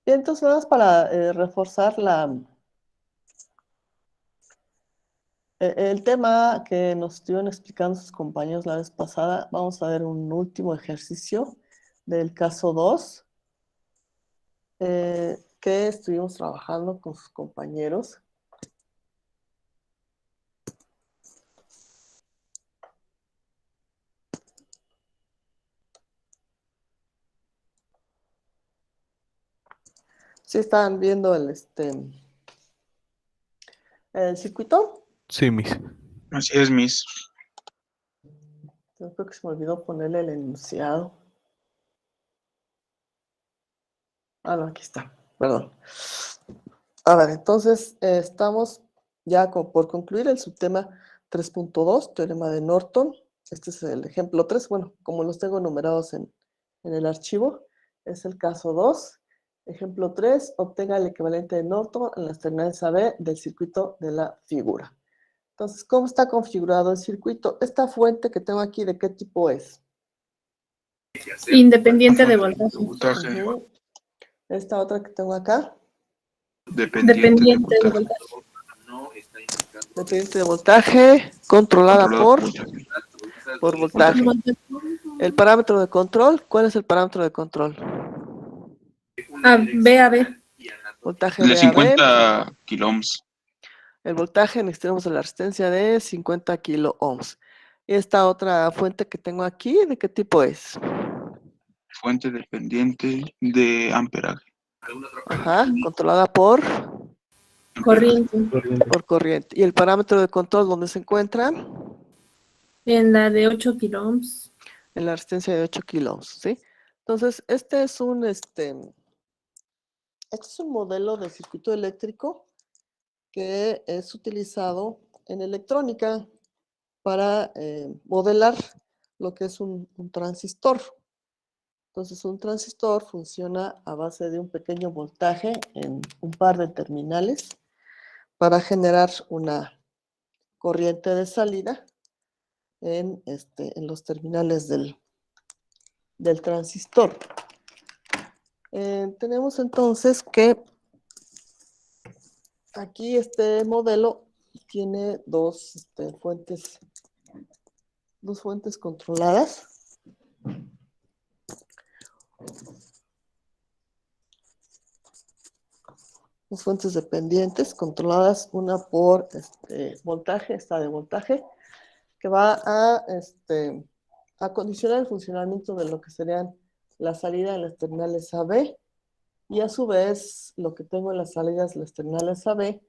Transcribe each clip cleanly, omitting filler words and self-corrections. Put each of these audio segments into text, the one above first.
Bien, entonces nada más para reforzar el tema que nos estuvieron explicando sus compañeros la vez pasada. Vamos a ver un último ejercicio del caso 2 que estuvimos trabajando con sus compañeros. ¿Sí están viendo el circuito? Sí, Miss. Así es, Miss. Yo creo que se me olvidó ponerle el enunciado. Ah, no, aquí está. Perdón. A ver, entonces estamos ya por concluir el subtema 3.2, teorema de Norton. Este es el ejemplo 3. Bueno, como los tengo numerados en el archivo, es el caso 2. Ejemplo 3, obtenga el equivalente de Norton en las terminales AB del circuito de la figura. Entonces, ¿cómo está configurado el circuito? Esta fuente que tengo aquí, ¿de qué tipo es? Independiente de voltaje. Voltaje. Esta otra que tengo acá, Dependiente de Dependiente de voltaje. voltaje. dependiente de voltaje, controlada Controlado por voltaje. por voltaje. El parámetro de control, ¿cuál es el parámetro de control? B a B. Voltaje El de VAB. 50 kiloohms. El voltaje en extremos de la resistencia de 50 kilo ohms. Esta otra fuente que tengo aquí, ¿de qué tipo es? Fuente dependiente de amperaje. Ajá, controlada por Corriente. corriente. ¿Y el parámetro de control dónde se encuentra? En la de 8 kiloohms. En la resistencia de 8 kilo ohms, ¿sí? Entonces, este es un modelo de circuito eléctrico que es utilizado en electrónica para modelar lo que es un transistor. Entonces, un transistor funciona a base de un pequeño voltaje en un par de terminales para generar una corriente de salida en los terminales del transistor. Tenemos entonces que aquí este modelo tiene dos fuentes controladas. Dos fuentes dependientes controladas, una por voltaje, esta de voltaje, que va a condicionar el funcionamiento de lo que serían la salida de las terminales AB y a su vez lo que tengo en las salidas de las terminales AB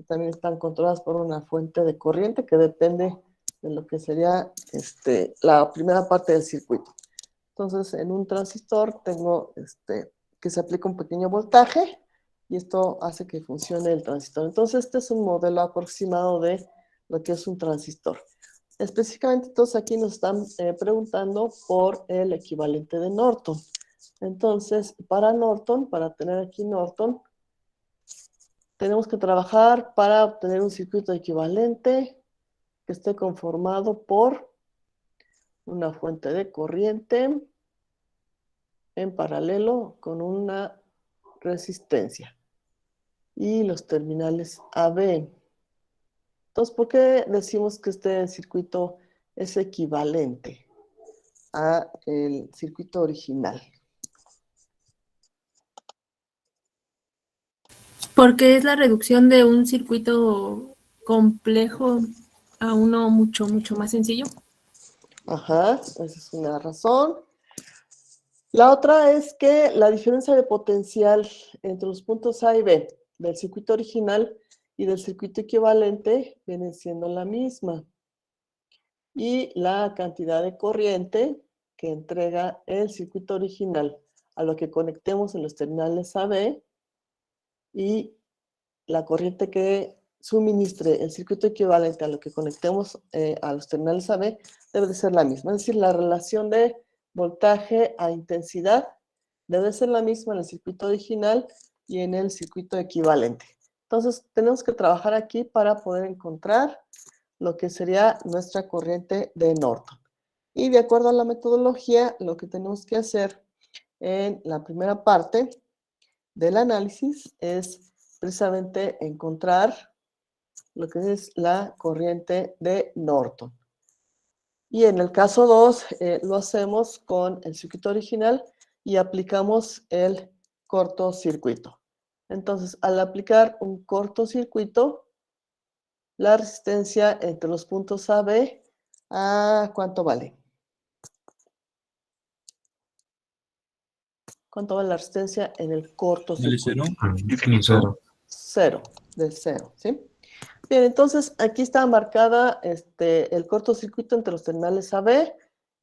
también están controladas por una fuente de corriente que depende de lo que sería la primera parte del circuito. Entonces, en un transistor tengo que se aplica un pequeño voltaje y esto hace que funcione el transistor. Entonces, este es un modelo aproximado de lo que es un transistor. Específicamente, entonces aquí nos están preguntando por el equivalente de Norton. Entonces, para Norton, para tener aquí Norton, tenemos que trabajar para obtener un circuito equivalente que esté conformado por una fuente de corriente en paralelo con una resistencia y los terminales AB. Entonces, ¿por qué decimos que este circuito es equivalente a el circuito original? Porque es la reducción de un circuito complejo a uno mucho, mucho más sencillo. Ajá, esa es una razón. La otra es que la diferencia de potencial entre los puntos A y B del circuito original y del circuito equivalente viene siendo la misma. Y la cantidad de corriente que entrega el circuito original a lo que conectemos en los terminales AB y la corriente que suministre el circuito equivalente a lo que conectemos a los terminales AB debe de ser la misma. Es decir, la relación de voltaje a intensidad debe ser la misma en el circuito original y en el circuito equivalente. Entonces, tenemos que trabajar aquí para poder encontrar lo que sería nuestra corriente de Norton. Y de acuerdo a la metodología, lo que tenemos que hacer en la primera parte del análisis es precisamente encontrar lo que es la corriente de Norton. Y en el caso 2 lo hacemos con el circuito original y aplicamos el cortocircuito. Entonces, al aplicar un cortocircuito, la resistencia entre los puntos A, B, ¿cuánto vale? ¿Cuánto vale la resistencia en el cortocircuito? Infinito. Cero, de cero, ¿sí? Bien, entonces aquí está marcada el cortocircuito entre los terminales AB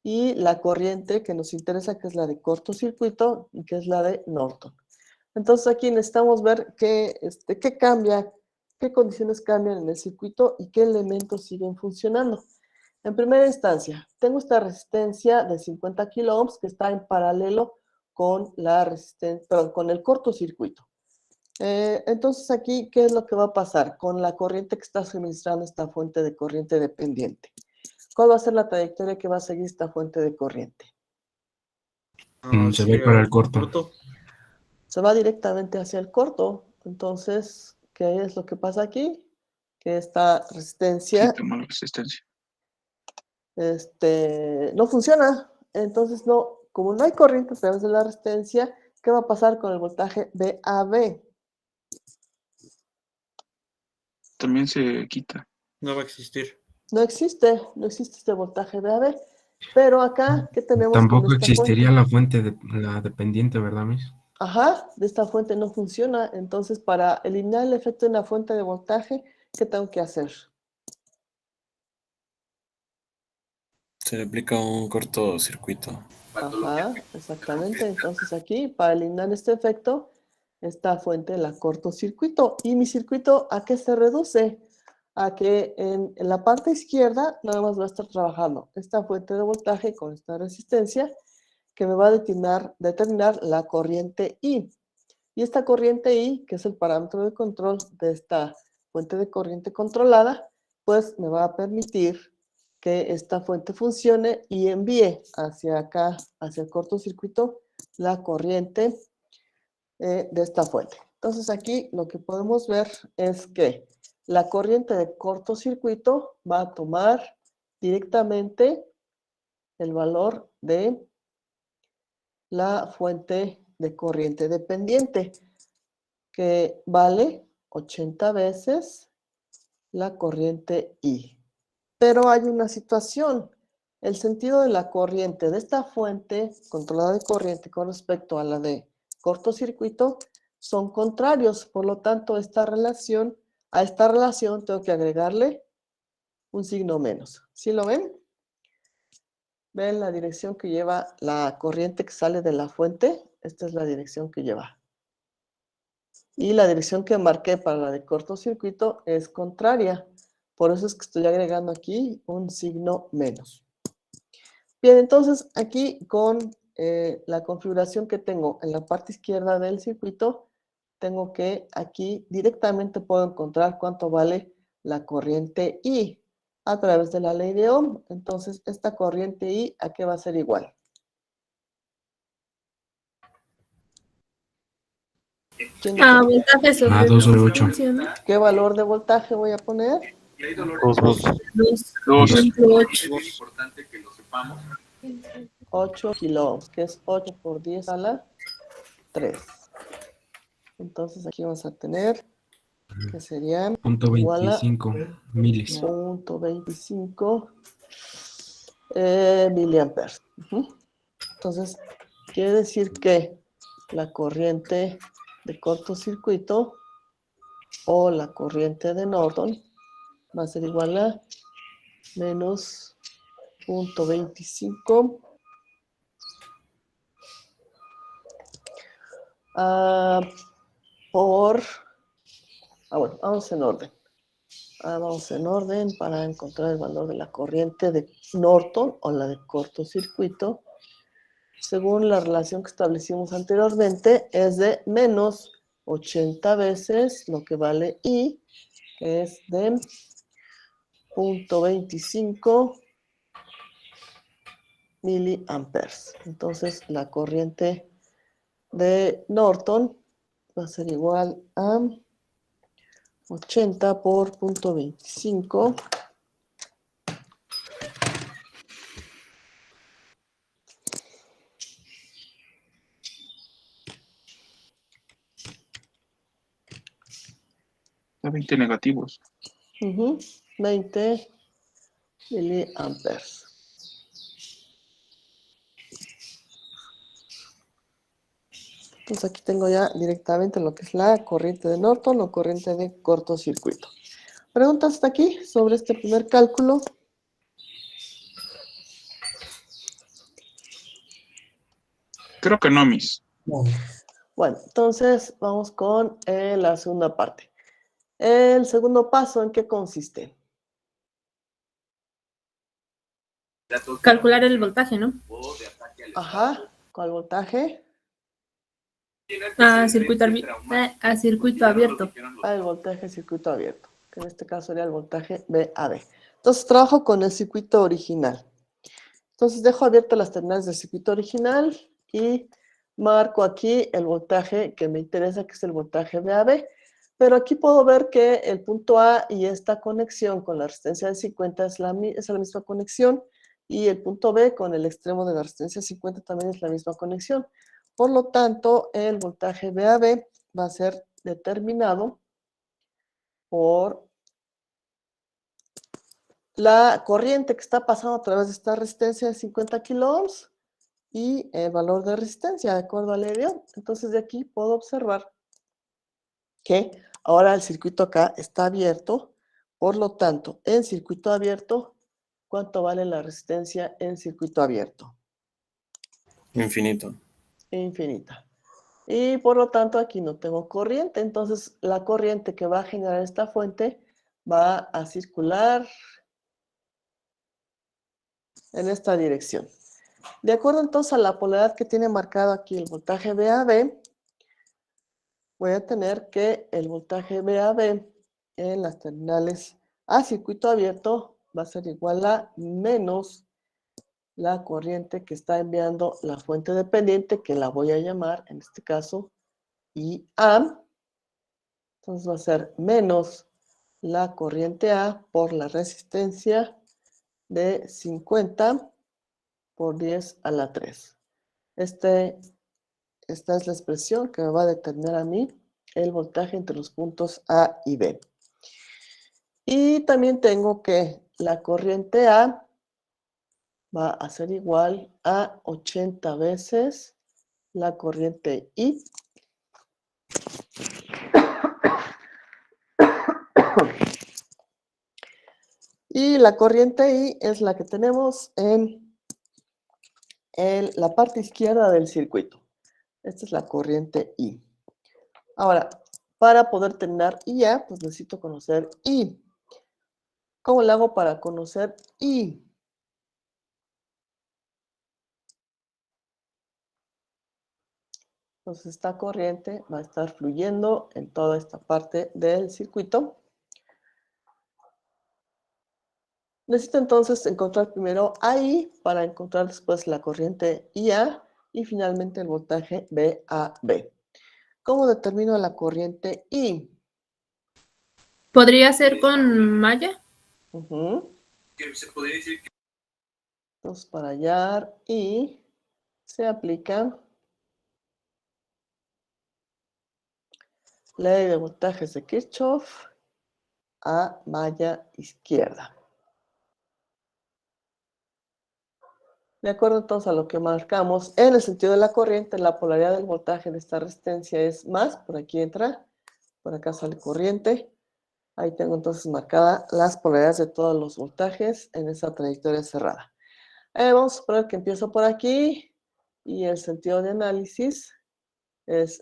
y la corriente que nos interesa, que es la de cortocircuito y que es la de Norton. Entonces aquí necesitamos ver qué cambia, qué condiciones cambian en el circuito y qué elementos siguen funcionando. En primera instancia, tengo esta resistencia de 50 kiloohms que está en paralelo con la resistencia, perdón, con el cortocircuito. Entonces aquí, ¿qué es lo que va a pasar con la corriente que está suministrando esta fuente de corriente dependiente? ¿Cuál va a ser la trayectoria que va a seguir esta fuente de corriente? Se va a ir para el corto. Se va directamente hacia el corto. Entonces, ¿qué es lo que pasa aquí? Que esta resistencia Sí, toma la resistencia. no funciona. Entonces, no, como no hay corriente a través de la resistencia, ¿qué va a pasar con el voltaje VAB? También se quita. No va a existir. No existe este voltaje VAB. Pero acá, ¿qué tenemos con Tampoco esta existiría fuente? la dependiente, ¿verdad, Miss? Ajá, de esta fuente no funciona. Entonces, para eliminar el efecto de una fuente de voltaje, ¿qué tengo que hacer? Se le aplica un cortocircuito. Ajá, exactamente. Entonces aquí, para eliminar este efecto, esta fuente la cortocircuito. ¿Y mi circuito a qué se reduce? A que en la parte izquierda nada más va a estar trabajando esta fuente de voltaje con esta resistencia que me va a determinar la corriente I. Y esta corriente I, que es el parámetro de control de esta fuente de corriente controlada, pues me va a permitir que esta fuente funcione y envíe hacia acá, hacia el cortocircuito, la corriente de esta fuente. Entonces aquí lo que podemos ver es que la corriente de cortocircuito va a tomar directamente el valor de la fuente de corriente dependiente, que vale 80 veces la corriente I. Pero hay una situación. El sentido de la corriente de esta fuente controlada de corriente con respecto a la de cortocircuito son contrarios. Por lo tanto, a esta relación tengo que agregarle un signo menos. ¿Sí lo ven? ¿Ven la dirección que lleva la corriente que sale de la fuente? Esta es la dirección que lleva. Y la dirección que marqué para la de cortocircuito es contraria. Por eso es que estoy agregando aquí un signo menos. Bien, entonces aquí con la configuración que tengo en la parte izquierda del circuito, tengo que aquí directamente puedo encontrar cuánto vale la corriente I a través de la ley de Ohm. Entonces, esta corriente I, ¿a qué va a ser igual? Voltaje sobre 2 sobre 8. resistencia, ¿no? ¿Qué valor de voltaje voy a poner? 2.8. 8 kiloohms, que es 8 por 10 a la 3. Entonces aquí vamos a tener que serían Punto igual a 25 milis. 0.25 miliamperes. Entonces, quiere decir que la corriente de cortocircuito o la corriente de Norton va a ser igual a menos 0.25 por... bueno, vamos en orden. Vamos en orden para encontrar el valor de la corriente de Norton o la de cortocircuito. Según la relación que establecimos anteriormente, es de menos 80 veces lo que vale I, que es de 0.25 miliamperes. Entonces, la corriente de Norton va a ser igual a 80 por 0.25. A 20 negativos. 20 miliamperes. Entonces aquí tengo ya directamente lo que es la corriente de Norton o corriente de cortocircuito. ¿Preguntas hasta aquí sobre este primer cálculo? Creo que no, Miss. No. Bueno, entonces vamos con la segunda parte. El segundo paso, ¿en qué consiste? Calcular el voltaje, ¿no? Ajá, ¿cuál voltaje? A circuito, a circuito abierto. El voltaje de circuito abierto, que en este caso sería el voltaje VAB. Entonces trabajo con el circuito original. Entonces dejo abiertas las terminales del circuito original y marco aquí el voltaje que me interesa, que es el voltaje VAB. Pero aquí puedo ver que el punto A y esta conexión con la resistencia de 50 es la misma conexión, y el punto B con el extremo de la resistencia 50 también es la misma conexión. Por lo tanto, el voltaje VAB va a ser determinado por la corriente que está pasando a través de esta resistencia de 50 kiloohms y el valor de resistencia de acuerdo al EDO. Entonces de aquí puedo observar que ahora el circuito acá está abierto. Por lo tanto, en circuito abierto, ¿cuánto vale la resistencia en circuito abierto? Infinito. Infinita. Y por lo tanto aquí no tengo corriente. Entonces la corriente que va a generar esta fuente va a circular en esta dirección. De acuerdo entonces a la polaridad que tiene marcado aquí el voltaje VAB, voy a tener que el voltaje VAB en las terminales a circuito abierto va a ser igual a menos la corriente que está enviando la fuente dependiente, que la voy a llamar en este caso IA. Entonces va a ser menos la corriente A por la resistencia de 50 por 10 a la 3. Esta es la expresión que me va a determinar a mí el voltaje entre los puntos A y B. Y también tengo que la corriente A va a ser igual a 80 veces la corriente I. Y la corriente I es la que tenemos en la parte izquierda del circuito. Esta es la corriente I. Ahora, para poder terminar IA, pues necesito conocer I. ¿Cómo le hago para conocer I? Entonces esta corriente va a estar fluyendo en toda esta parte del circuito. Necesito entonces encontrar primero AI para encontrar después la corriente IA y finalmente el voltaje VAB. ¿Cómo determino la corriente I? ¿Podría ser con malla? Se podría decir que Entonces para hallar I se aplica ley de voltajes de Kirchhoff a malla izquierda. De acuerdo entonces a lo que marcamos en el sentido de la corriente, la polaridad del voltaje de esta resistencia es más, por aquí entra, por acá sale corriente. Ahí tengo entonces marcadas las polaridades de todos los voltajes en esa trayectoria cerrada. Vamos a suponer que empiezo por aquí y el sentido de análisis es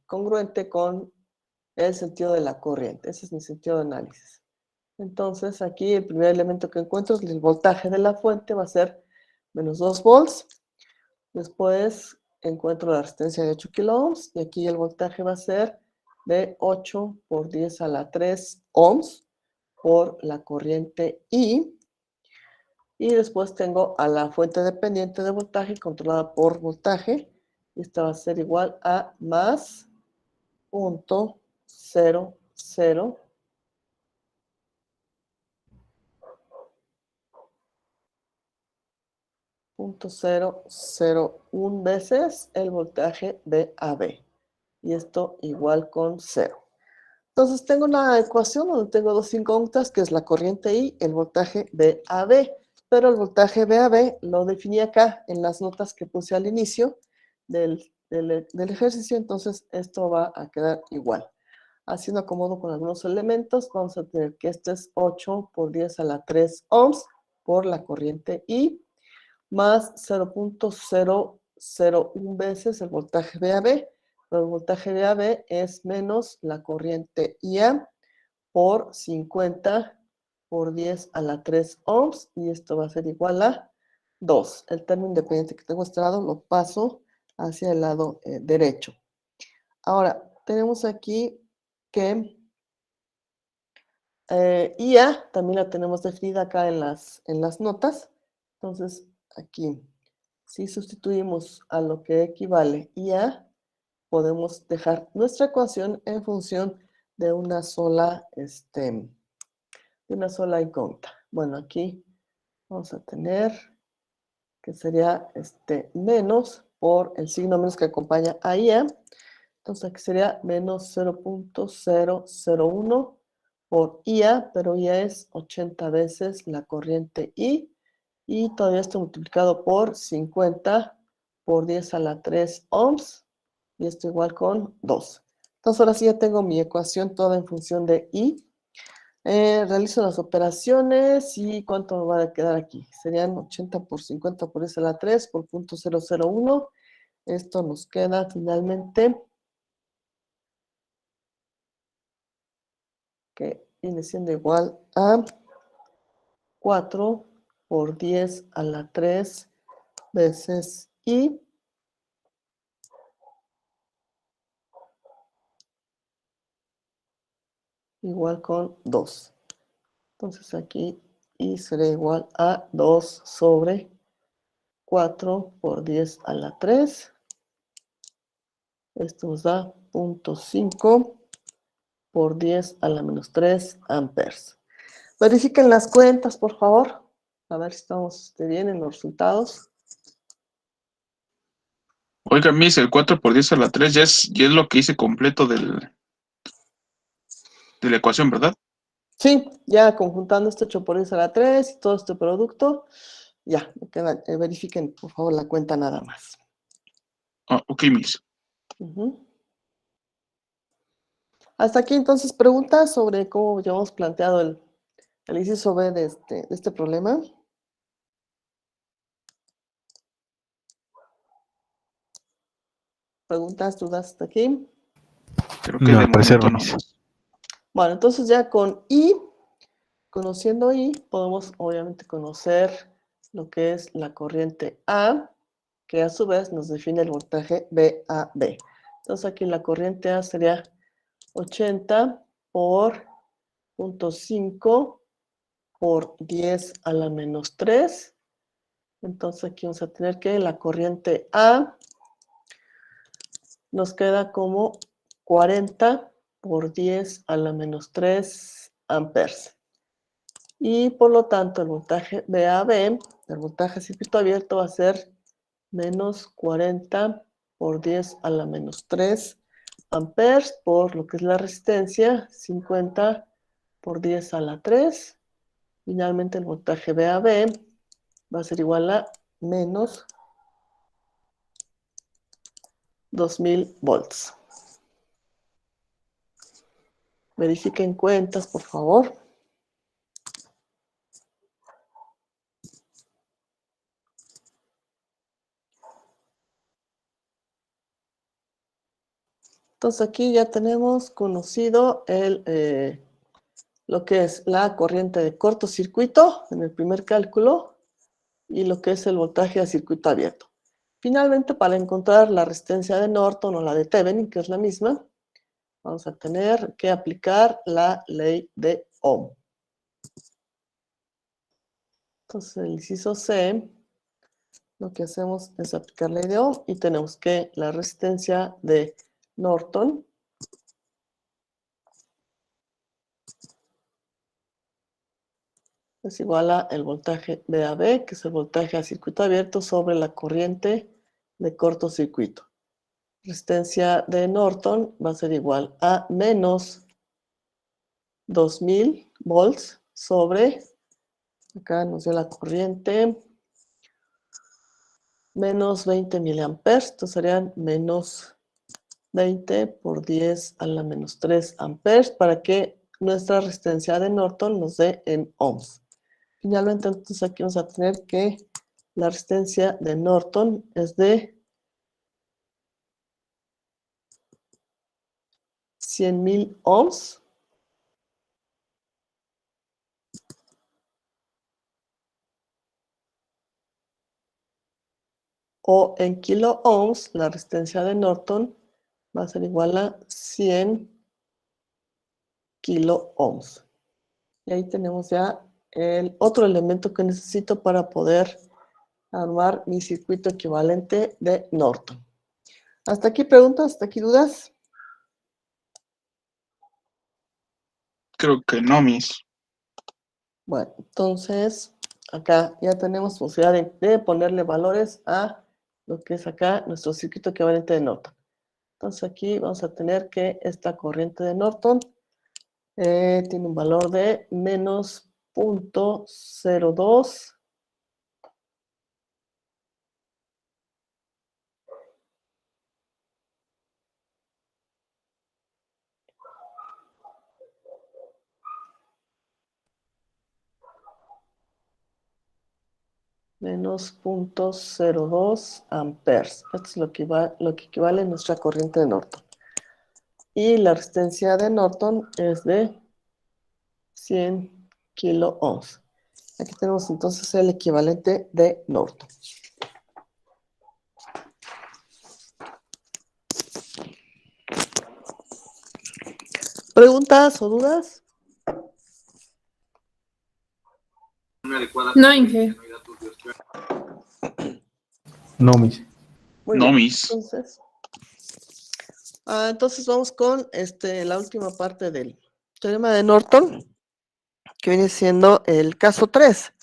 congruente con el sentido de la corriente. Ese es mi sentido de análisis. Entonces aquí el primer elemento que encuentro es el voltaje de la fuente, va a ser menos 2 volts. Después encuentro la resistencia de 8 kiloohms y aquí el voltaje va a ser de 8 por 10 a la 3 ohms por la corriente I. Y después tengo a la fuente dependiente de voltaje controlada por voltaje. Esta va a ser igual a más punto 0, 0, punto 0, 0, 1 veces el voltaje VAB. Y esto igual con 0. Entonces tengo una ecuación donde tengo dos incógnitas, que es la corriente I, el voltaje VAB. Pero el voltaje VAB lo definí acá en las notas que puse al inicio del ejercicio. Entonces esto va a quedar igual. Haciendo acomodo con algunos elementos, vamos a tener que este es 8 por 10 a la 3 ohms por la corriente I, más 0.001 veces el voltaje VAB. Pero el voltaje VAB es menos la corriente IA por 50 por 10 a la 3 ohms, y esto va a ser igual a 2. El término independiente que tengo a este lado lo paso hacia el lado derecho. Ahora, tenemos aquí que IA también la tenemos definida acá en las notas. Entonces, aquí, si sustituimos a lo que equivale IA, podemos dejar nuestra ecuación en función de una sola incógnita. Bueno, aquí vamos a tener que sería menos por el signo menos que acompaña a IA. Entonces aquí sería menos 0.001 por IA, pero IA es 80 veces la corriente I, y todavía esto multiplicado por 50 por 10 a la 3 ohms, y esto igual con 2. Entonces ahora sí ya tengo mi ecuación toda en función de I. Realizo las operaciones y ¿cuánto me va a quedar aquí? Serían 80 por 50 por 10 a la 3 por 0.001. Esto nos queda finalmente que viene siendo igual a 4 por 10 a la 3 veces I, igual con 2. Entonces aquí I será igual a 2 sobre 4 por 10 a la 3. Esto nos da 0.5 por 10 a la menos 3 amperes. Verifiquen las cuentas, por favor. A ver si estamos bien en los resultados. Oiga, Miss, el 4 por 10 a la 3 ya es lo que hice completo de la ecuación, ¿verdad? Sí, ya conjuntando este 8 por 10 a la 3 y todo este producto, ya, verifiquen, por favor, la cuenta nada más. Ah, ok, Miss. Hasta aquí, entonces, preguntas sobre cómo llevamos planteado el inciso B de este problema. ¿Preguntas, dudas hasta aquí? Creo que No, de al parecer momento no, no Miss. más. Bueno, entonces ya con I, conociendo I, podemos obviamente conocer lo que es la corriente A, que a su vez nos define el voltaje VAB. Entonces aquí la corriente A sería 80 por 0.5 por 10 a la menos 3. Entonces aquí vamos a tener que la corriente A nos queda como 40 por 10 a la menos 3 amperes. Y por lo tanto el voltaje VAB, el voltaje circuito abierto, va a ser menos 40 por 10 a la menos 3 amperes por lo que es la resistencia, 50 por 10 a la 3. Finalmente el voltaje VAB va a ser igual a menos 2000 volts. Verifiquen cuentas, por favor. Entonces aquí ya tenemos conocido lo que es la corriente de cortocircuito en el primer cálculo y lo que es el voltaje a circuito abierto. Finalmente, para encontrar la resistencia de Norton o la de Thevenin, que es la misma, vamos a tener que aplicar la ley de Ohm. Entonces, el inciso C, lo que hacemos es aplicar la ley de Ohm y tenemos que la resistencia de Norton es igual a el voltaje VAB, que es el voltaje a circuito abierto sobre la corriente de cortocircuito. Resistencia de Norton va a ser igual a menos 2000 volts sobre, acá nos dio la corriente, menos 20 miliamperes, entonces serían menos 20 por 10 a la menos 3 amperes para que nuestra resistencia de Norton nos dé en ohms. Finalmente, entonces aquí vamos a tener que la resistencia de Norton es de 100.000 ohms. O en kilo ohms, la resistencia de Norton va a ser igual a 100 kilo ohms. Y ahí tenemos ya el otro elemento que necesito para poder armar mi circuito equivalente de Norton. ¿Hasta aquí preguntas? ¿Hasta aquí dudas? Creo que no, Miss. Bueno, entonces acá ya tenemos posibilidad de ponerle valores a lo que es acá nuestro circuito equivalente de Norton. Entonces aquí vamos a tener que esta corriente de Norton tiene un valor de menos 0.02 menos 0.02 amperes. Esto es lo que equivale a nuestra corriente de Norton. Y la resistencia de Norton es de 100 kilo ohms. Aquí tenemos entonces el equivalente de Norton. ¿Preguntas o dudas? No, Inge. No, Miss. Muy No, bien. Miss. Entonces vamos con la última parte del teorema de Norton, que viene siendo el caso 3.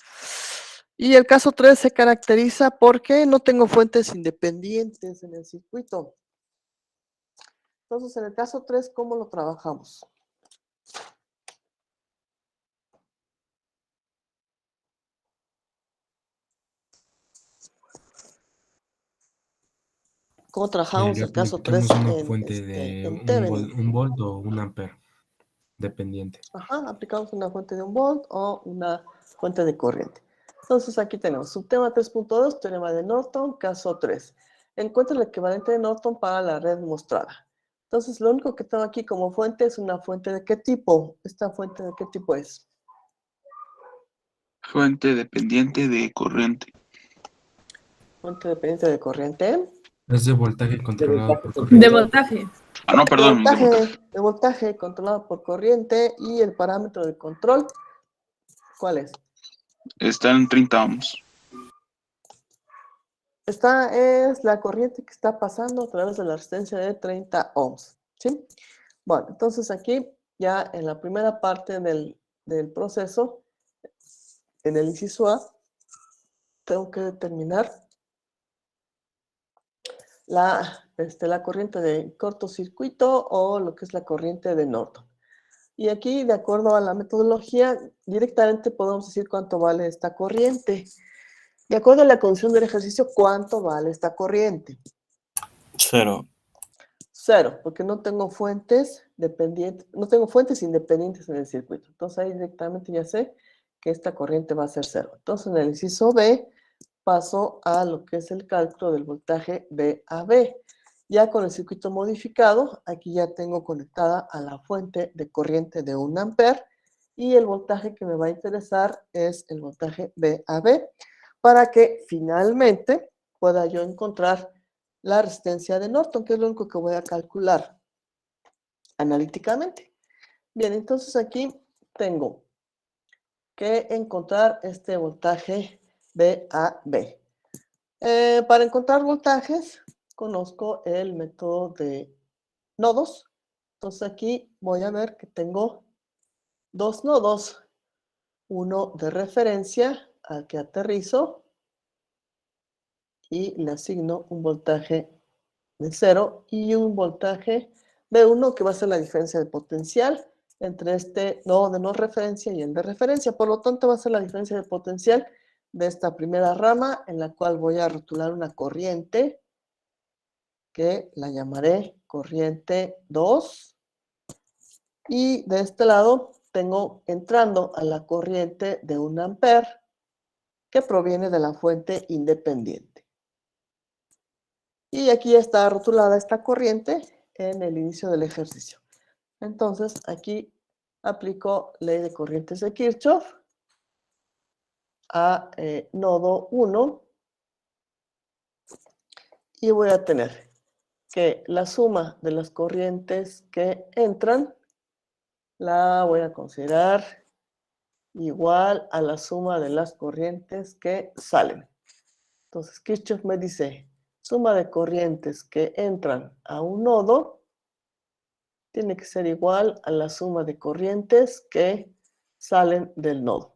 Y el caso 3 se caracteriza porque no tengo fuentes independientes en el circuito. Entonces, en el caso 3, ¿cómo lo trabajamos? ¿Cómo trabajamos Le el caso 3 aplicamos una fuente de en Thevenin? un volt o un ampere dependiente. Ajá, aplicamos una fuente de 1 volt o una fuente de corriente. Entonces aquí tenemos subtema 3.2, teorema de Norton, caso 3. Encuentra el equivalente de Norton para la red mostrada. Entonces lo único que tengo aquí como fuente es una fuente de qué tipo. ¿Esta fuente de qué tipo es? Fuente dependiente de corriente. Fuente dependiente de corriente. Es de voltaje controlado por De corriente. voltaje. Ah, no, perdón, Miss, de voltaje. De voltaje controlado por corriente y el parámetro de control, ¿cuál es? Está en 30 ohms. Esta es la corriente que está pasando a través de la resistencia de 30 ohms, ¿sí? Bueno, entonces aquí ya en la primera parte del proceso, en el inciso A, tengo que determinar la corriente de cortocircuito o lo que es la corriente de Norton. Y aquí, de acuerdo a la metodología, directamente podemos decir cuánto vale esta corriente. De acuerdo a la condición del ejercicio, ¿cuánto vale esta corriente? 0. 0, porque no tengo fuentes dependientes, no tengo fuentes independientes en el circuito. Entonces ahí directamente ya sé que esta corriente va a ser 0. Entonces en el inciso B paso a lo que es el cálculo del voltaje VAB. Ya con el circuito modificado, aquí ya tengo conectada a la fuente de corriente de 1 ampere y el voltaje que me va a interesar es el voltaje VAB para que finalmente pueda yo encontrar la resistencia de Norton, que es lo único que voy a calcular analíticamente. Bien, entonces aquí tengo que encontrar este voltaje VAB. Para encontrar voltajes, conozco el método de nodos. Entonces aquí voy a ver que tengo dos nodos. uno de referencia al que aterrizo y le asigno un voltaje de 0 y un voltaje B1 que va a ser la diferencia de potencial entre este nodo de no referencia y el de referencia. Por lo tanto, va a ser la diferencia de potencial de esta primera rama en la cual voy a rotular una corriente que la llamaré corriente 2. Y de este lado tengo entrando a la corriente de 1 amper que proviene de la fuente independiente. Y aquí está rotulada esta corriente en el inicio del ejercicio. Entonces, aquí aplico ley de corrientes de Kirchhoff a nodo 1 y voy a tener que la suma de las corrientes que entran la voy a considerar igual a la suma de las corrientes que salen. Entonces, Kirchhoff me dice, suma de corrientes que entran a un nodo tiene que ser igual a la suma de corrientes que salen del nodo.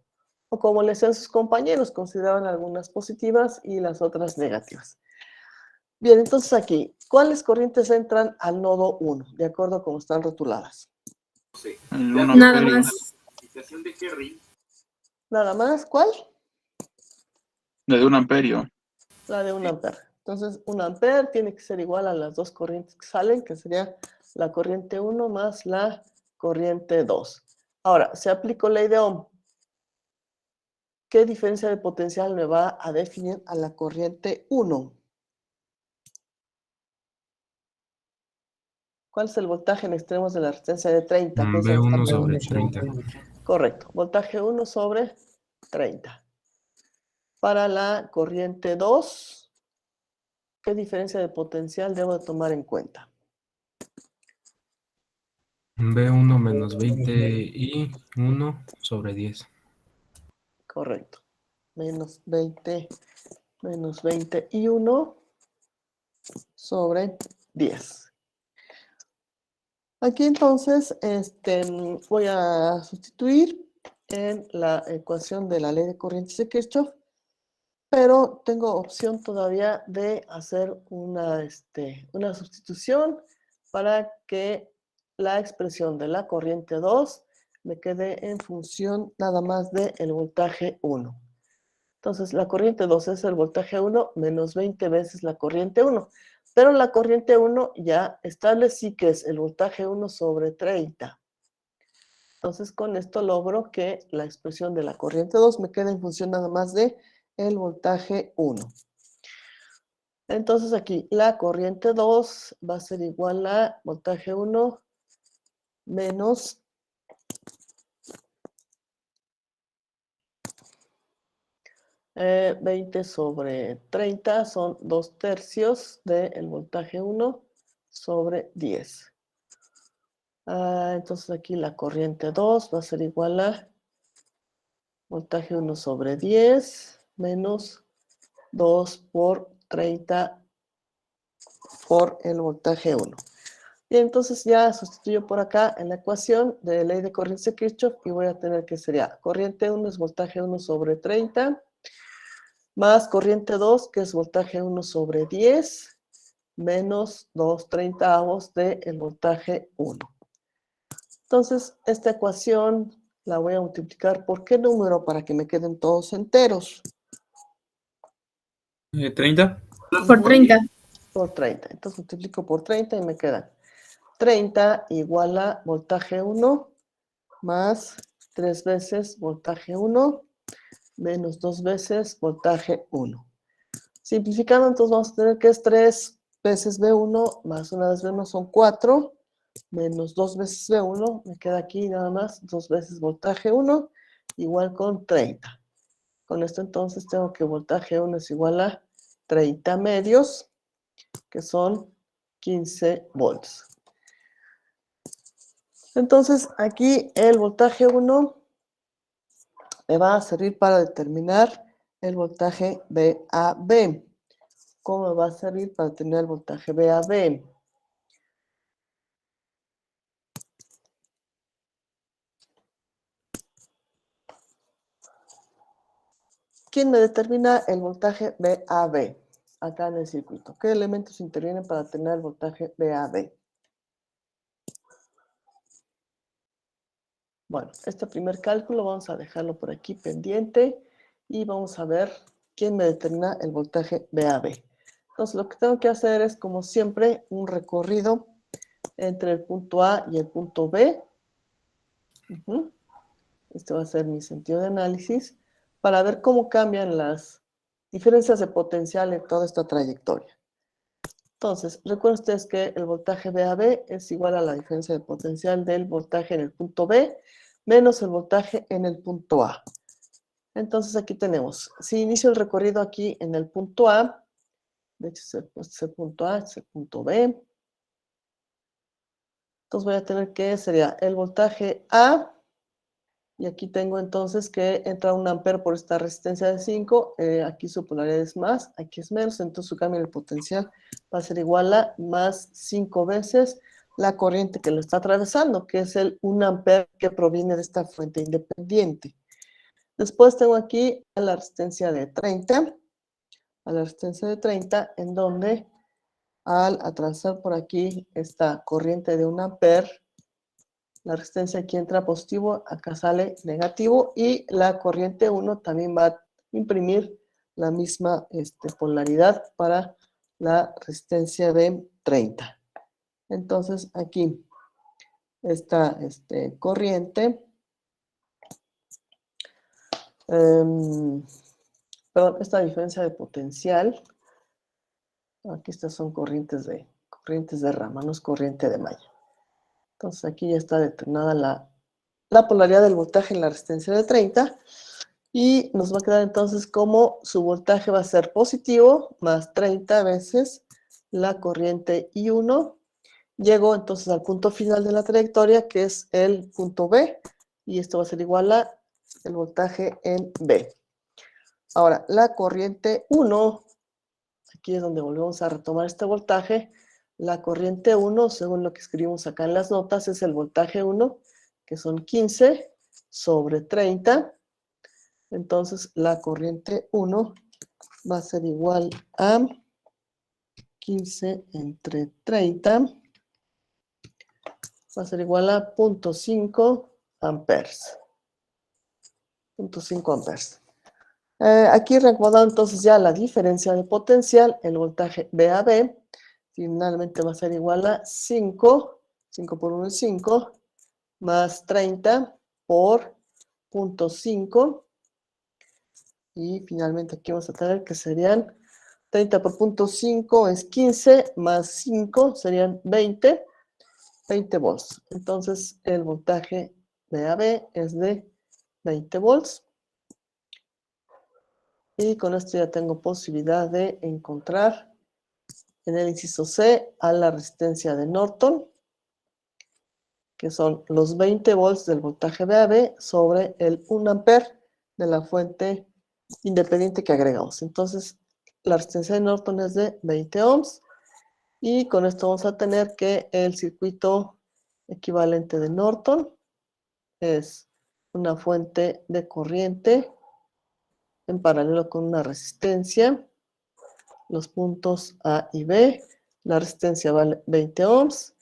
O como le decían sus compañeros, consideraban algunas positivas y las otras negativas. Bien, entonces aquí, ¿cuáles corrientes entran al nodo 1? De acuerdo a cómo están rotuladas. Nada más. Nada más, ¿cuál? La de 1 amperio. La de 1 amper. Entonces, 1 amper tiene que ser igual a las dos corrientes que salen, que sería la corriente 1 más la corriente 2. Ahora, si aplico ley de Ohm, ¿qué diferencia de potencial me va a definir a la corriente 1? ¿Cuál es el voltaje en extremos de la resistencia de 30? B1 sobre 30. Correcto. Voltaje 1 sobre 30. Para la corriente 2, ¿qué diferencia de potencial debo de tomar en cuenta? B1 menos 20 y 1 sobre 10. Correcto. Menos 20 y 1 sobre 10. Aquí entonces voy a sustituir en la ecuación de la ley de corrientes de Kirchhoff, pero tengo opción todavía de hacer una sustitución para que la expresión de la corriente 2 me quede en función nada más del voltaje 1. Entonces, la corriente 2 es el voltaje 1 menos 20 veces la corriente 1. Pero la corriente 1 ya establecí que es el voltaje 1 sobre 30. Entonces, con esto logro que la expresión de la corriente 2 me quede en función nada más de el voltaje 1. Entonces, aquí la corriente 2 va a ser igual a voltaje 1 menos 20 sobre 30 son 2/3 del voltaje 1 sobre 10. Entonces aquí la corriente 2 va a ser igual a voltaje 1 sobre 10 menos 2 por 30 por el voltaje 1. Y entonces ya sustituyo por acá en la ecuación de ley de corrientes de Kirchhoff y voy a tener que sería corriente 1 es voltaje 1 sobre 30 más corriente 2, que es voltaje 1 sobre 10, menos 2/30 del voltaje 1. Entonces, esta ecuación la voy a multiplicar por ¿qué número? Para que me queden todos enteros. 30. Por 30. Por 30. Entonces, multiplico por 30 y me quedan 30 igual a voltaje 1 más 3 veces voltaje 1 menos 2 veces voltaje 1. Simplificando, entonces vamos a tener que es 3 veces B1 más 1 vez B1 son 4, menos 2 veces B1, me queda aquí nada más 2 veces voltaje 1, igual con 30. Con esto entonces tengo que voltaje 1 es igual a 30 medios, que son 15 volts. Entonces aquí el voltaje 1 me va a servir para determinar el voltaje VAB. ¿Cómo me va a servir para determinar el voltaje VAB? ¿quién me determina el voltaje VAB acá en el circuito? ¿Qué elementos intervienen para tener el voltaje VAB? Bueno, este primer cálculo vamos a dejarlo por aquí pendiente y vamos a ver quién me determina el voltaje VAB. Entonces, lo que tengo que hacer es, como siempre, un recorrido entre el punto A y el punto B. Este va a ser mi sentido de análisis para ver cómo cambian las diferencias de potencial en toda esta trayectoria. Entonces, recuerden ustedes que el voltaje VAB es igual a la diferencia de potencial del voltaje en el punto B menos el voltaje en el punto A. Entonces, aquí tenemos, si inicio el recorrido aquí en el punto A, de hecho, este es el punto A, este es el punto B. Entonces, voy a tener que sería el voltaje A, y aquí tengo entonces que entra 1 amper por esta resistencia de 5, aquí su polaridad es más, aquí es menos, entonces su cambio de potencial va a ser igual a más 5 veces la corriente que lo está atravesando, que es el 1 amper que proviene de esta fuente independiente. Después tengo aquí a la resistencia de 30, en donde al atravesar por aquí esta corriente de 1 amper, la resistencia aquí entra positivo, acá sale negativo, y la corriente 1 también va a imprimir la misma polaridad para la resistencia de 30. Entonces, aquí esta corriente, esta diferencia de potencial, aquí estas son corrientes de rama, no es corriente de malla. Entonces, aquí ya está determinada la polaridad del voltaje en la resistencia de 30, y nos va a quedar entonces como su voltaje va a ser positivo, más 30 veces la corriente I1. Llego entonces al punto final de la trayectoria, que es el punto B, y esto va a ser igual a el voltaje en B. Ahora, la corriente 1, aquí es donde volvemos a retomar este voltaje. La corriente 1, según lo que escribimos acá en las notas, es el voltaje 1, que son 15 sobre 30. Entonces, la corriente 1 va a ser igual a 15 entre 30. Va a ser igual a 0.5 amperes. 0.5 amperes. Aquí recordando entonces ya la diferencia de potencial, el voltaje VAB, finalmente va a ser igual a 5 por 1 es 5, más 30 por 0.5, y finalmente aquí vamos a tener que serían 30 por 0.5 es 15, más 5 serían 20 volts. Entonces, el voltaje VAB es de 20 volts. Y con esto ya tengo posibilidad de encontrar en el inciso C a la resistencia de Norton, que son los 20 volts del voltaje VAB sobre el 1 amper de la fuente independiente que agregamos. Entonces, la resistencia de Norton es de 20 ohms. Y con esto vamos a tener que el circuito equivalente de Norton es una fuente de corriente en paralelo con una resistencia, los puntos A y B. La resistencia vale 20 ohms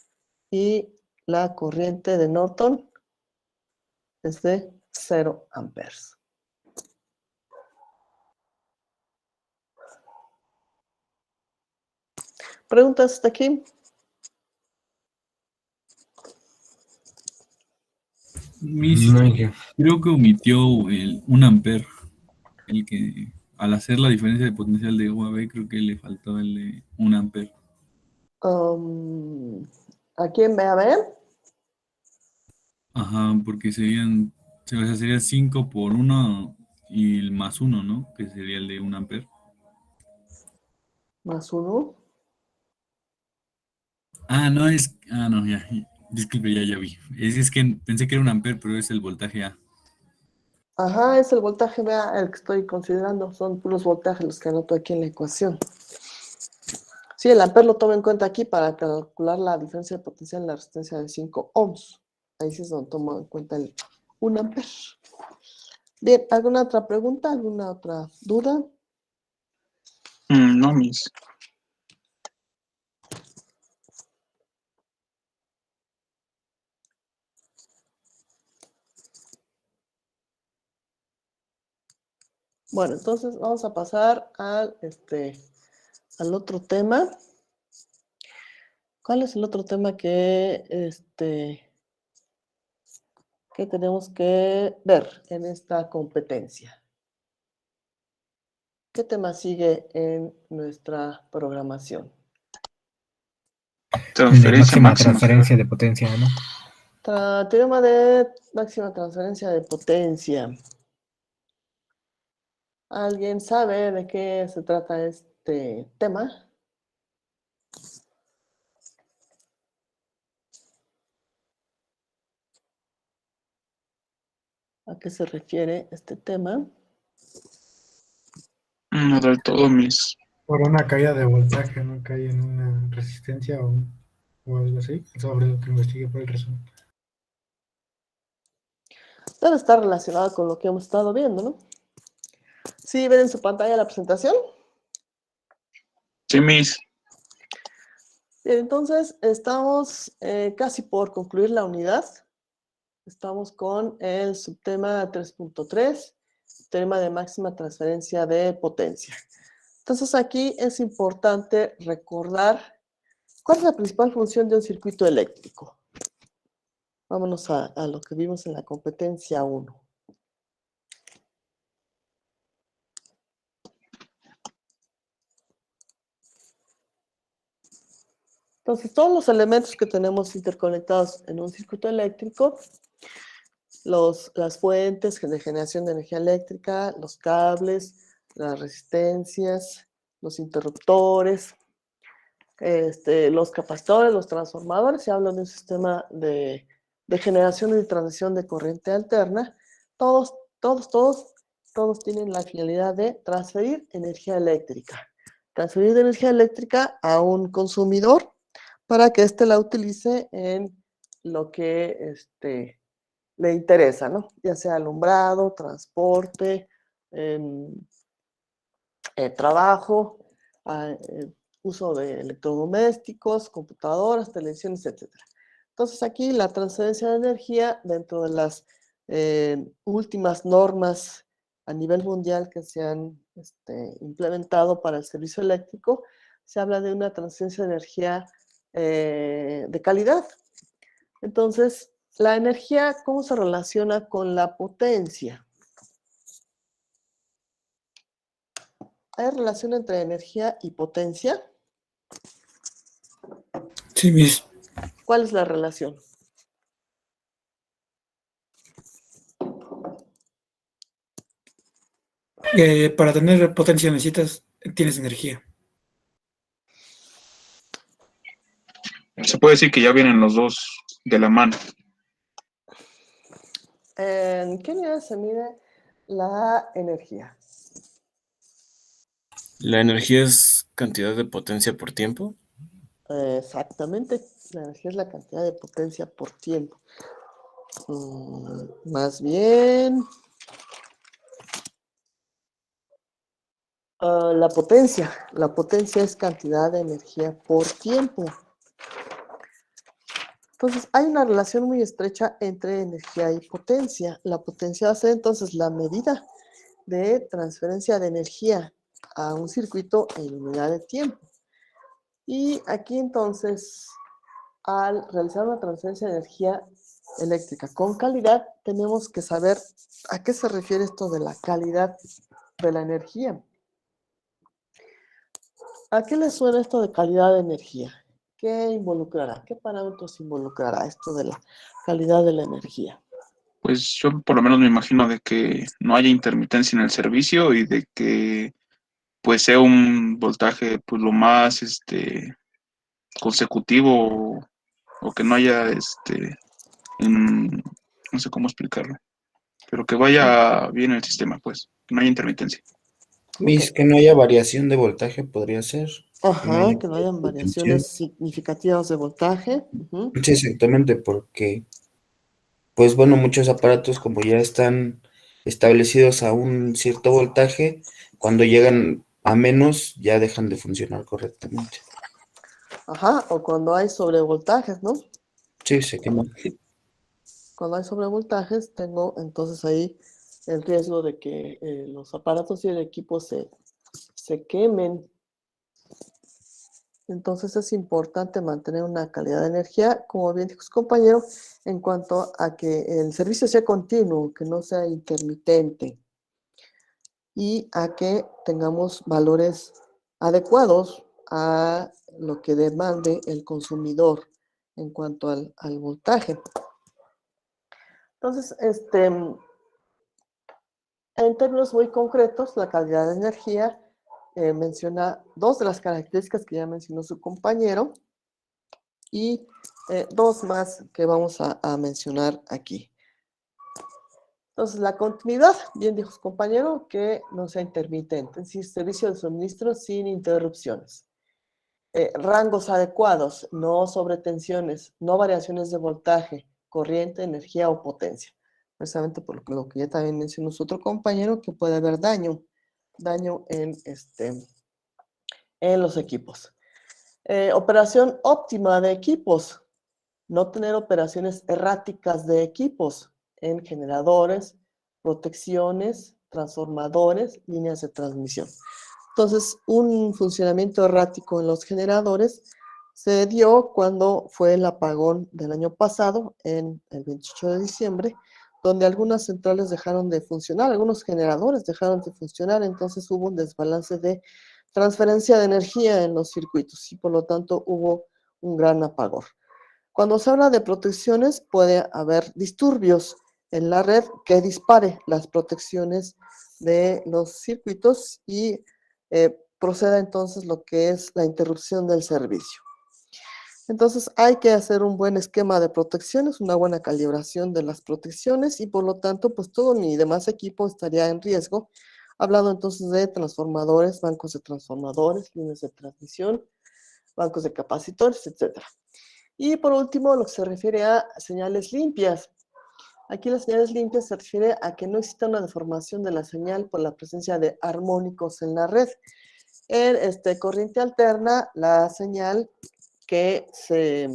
y la corriente de Norton es de 0 amperes. ¿Preguntas hasta aquí? Creo que omitió el 1 amper. El que al hacer la diferencia de potencial de UAB, creo que le faltó el de 1 amper. ¿Aquí en VAB? Ajá, porque serían 5 por 1 y el más 1, ¿no? Que sería el de 1 amper. Más 1. No, ya. Disculpe, ya vi. Es que pensé que era 1 amper, pero es el voltaje A. Ajá, es el voltaje VA el que estoy considerando. Son puros voltajes los que anoto aquí en la ecuación. Sí, el amper lo tomo en cuenta aquí para calcular la diferencia de potencial en la resistencia de 5 ohms. Ahí sí es donde tomo en cuenta el 1 amper. Bien, ¿alguna otra pregunta? ¿Alguna otra duda? No, Miss. Bueno, entonces vamos a pasar al otro tema. ¿Cuál es el otro tema que tenemos que ver en esta competencia? ¿Qué tema sigue en nuestra programación? De máxima Máxima. transferencia de potencia, ¿no? Teorema de máxima transferencia de potencia. ¿Alguien sabe de qué se trata este tema? ¿A qué se refiere este tema? No del todo, Miss. Por una caída de voltaje, ¿no? Cae en una resistencia o algo así. Sobre lo que investigué por el resumen. Debe estar relacionado con lo que hemos estado viendo, ¿no? ¿Sí ven en su pantalla la presentación? Sí, Miss. Bien, entonces estamos casi por concluir la unidad. Estamos con el subtema 3.3, tema de máxima transferencia de potencia. Entonces aquí es importante recordar cuál es la principal función de un circuito eléctrico. Vámonos a lo que vimos en la competencia 1. Entonces, todos los elementos que tenemos interconectados en un circuito eléctrico, las fuentes de generación de energía eléctrica, los cables, las resistencias, los interruptores, los capacitores, los transformadores, se habla de un sistema de generación y transmisión de corriente alterna, todos tienen la finalidad de transferir energía eléctrica. Transferir energía eléctrica a un consumidor para que éste la utilice en lo que le interesa, ¿no? Ya sea alumbrado, transporte, trabajo, uso de electrodomésticos, computadoras, televisiones, etc. Entonces aquí la transferencia de energía dentro de las últimas normas a nivel mundial que se han implementado para el servicio eléctrico, se habla de una transferencia de energía de calidad. Entonces, la energía, ¿cómo se relaciona con la potencia? ¿Hay relación entre energía y potencia? Sí, Miss. ¿Cuál es la relación? Para tener potencia tienes energía. Se puede decir que ya vienen los dos de la mano. ¿En qué unidad se mide la energía? ¿La energía es cantidad de potencia por tiempo? Exactamente, la energía es la cantidad de potencia por tiempo. Más bien, la potencia es cantidad de energía por tiempo. Entonces, hay una relación muy estrecha entre energía y potencia. La potencia va a ser entonces la medida de transferencia de energía a un circuito en unidad de tiempo. Y aquí entonces, al realizar una transferencia de energía eléctrica con calidad, tenemos que saber a qué se refiere esto de la calidad de la energía. ¿A qué le suena esto de calidad de energía? ¿Qué involucrará? ¿Qué parámetros involucrará esto de la calidad de la energía? Pues yo por lo menos me imagino de que no haya intermitencia en el servicio y de que pues sea un voltaje pues lo más consecutivo o que no haya no sé cómo explicarlo, pero que vaya bien el sistema, pues, que no haya intermitencia. Miss, que no haya variación de voltaje podría ser. Ajá, que no hayan potencial. variaciones significativas de voltaje. Ujú. Sí, exactamente, porque, pues bueno, muchos aparatos como ya están establecidos a un cierto voltaje, cuando llegan a menos ya dejan de funcionar correctamente. Ajá, o cuando hay sobrevoltajes, ¿no? Sí, se queman. Cuando hay sobrevoltajes, tengo entonces ahí el riesgo de que los aparatos y el equipo se quemen. Entonces es importante mantener una calidad de energía, como bien dijo su compañero, en cuanto a que el servicio sea continuo, que no sea intermitente, y a que tengamos valores adecuados a lo que demande el consumidor en cuanto al voltaje. Entonces, en términos muy concretos, la calidad de energía menciona dos de las características que ya mencionó su compañero y dos más que vamos a mencionar aquí. Entonces, la continuidad, bien dijo su compañero, que no sea intermitente, es decir, servicio de suministro sin interrupciones. Rangos adecuados, no sobretensiones, no variaciones de voltaje, corriente, energía o potencia. Precisamente por lo que ya también mencionó su otro compañero, que puede haber daño en los equipos. Operación óptima de equipos, no tener operaciones erráticas de equipos en generadores, protecciones, transformadores, líneas de transmisión. Entonces, un funcionamiento errático en los generadores se dio cuando fue el apagón del año pasado, en el 28 de diciembre, donde algunas centrales dejaron de funcionar, algunos generadores dejaron de funcionar, entonces hubo un desbalance de transferencia de energía en los circuitos y por lo tanto hubo un gran apagón. Cuando se habla de protecciones, puede haber disturbios en la red que dispare las protecciones de los circuitos y proceda entonces lo que es la interrupción del servicio. Entonces hay que hacer un buen esquema de protecciones, una buena calibración de las protecciones y por lo tanto pues todo mi demás equipo estaría en riesgo. Hablando entonces de transformadores, bancos de transformadores, líneas de transmisión, bancos de capacitores, etc. Y por último, lo que se refiere a señales limpias. Aquí las señales limpias se refiere a que no exista una deformación de la señal por la presencia de armónicos en la red. En corriente alterna, la señal que se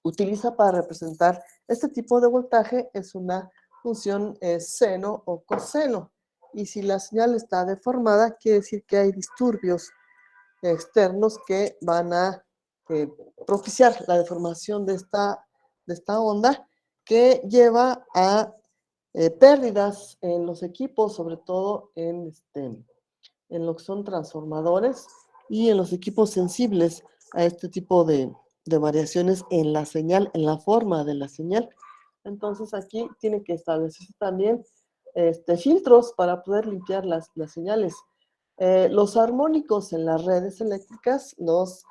utiliza para representar este tipo de voltaje es una función seno o coseno. Y si la señal está deformada, quiere decir que hay disturbios externos que van a propiciar la deformación de esta onda que lleva a pérdidas en los equipos, sobre todo en lo que son transformadores y en los equipos sensibles a este tipo de variaciones en la señal, en la forma de la señal. Entonces aquí tiene que establecerse también filtros para poder limpiar las señales. Los armónicos en las redes eléctricas nos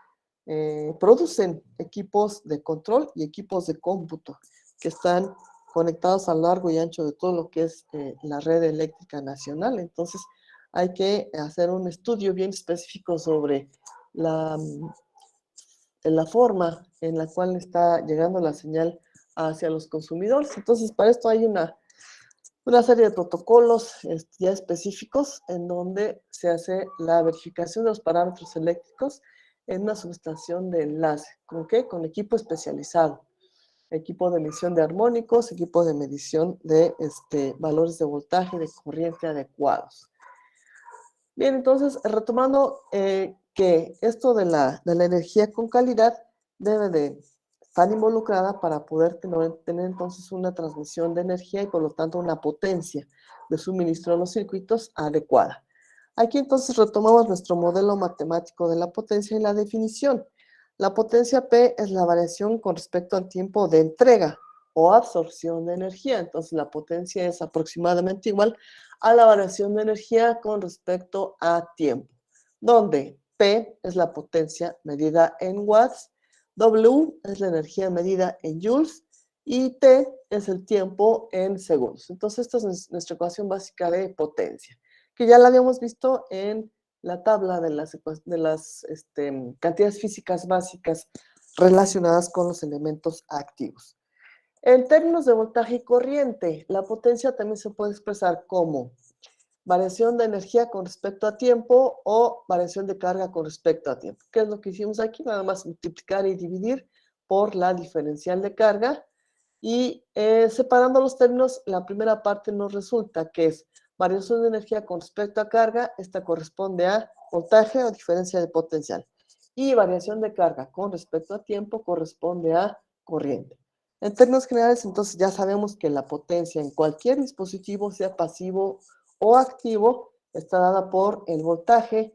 producen equipos de control y equipos de cómputo que están conectados a lo largo y ancho de todo lo que es la red eléctrica nacional. Entonces, hay que hacer un estudio bien específico sobre la forma en la cual está llegando la señal hacia los consumidores. Entonces, para esto hay una serie de protocolos ya específicos en donde se hace la verificación de los parámetros eléctricos en una subestación de enlace. ¿Con qué? Con equipo especializado. Equipo de medición de armónicos, equipo de medición de valores de voltaje, de corriente adecuados. Bien, entonces, retomando que esto de la energía con calidad debe de estar involucrada para poder tener entonces una transmisión de energía y por lo tanto una potencia de suministro a los circuitos adecuada. Aquí entonces retomamos nuestro modelo matemático de la potencia y la definición. La potencia P es la variación con respecto al tiempo de entrega o absorción de energía. Entonces la potencia es aproximadamente igual a la variación de energía con respecto a tiempo, donde P es la potencia medida en watts, W es la energía medida en joules y T es el tiempo en segundos. Entonces esta es nuestra ecuación básica de potencia, que ya la habíamos visto en la tabla de las cantidades físicas básicas relacionadas con los elementos activos. En términos de voltaje y corriente, la potencia también se puede expresar como variación de energía con respecto a tiempo o variación de carga con respecto a tiempo. ¿Qué es lo que hicimos aquí? Nada más multiplicar y dividir por la diferencial de carga. Y separando los términos, la primera parte nos resulta que es variación de energía con respecto a carga. Esta corresponde a voltaje o diferencia de potencial. Y variación de carga con respecto a tiempo corresponde a corriente. En términos generales, entonces ya sabemos que la potencia en cualquier dispositivo, sea pasivo o activo, está dada por el voltaje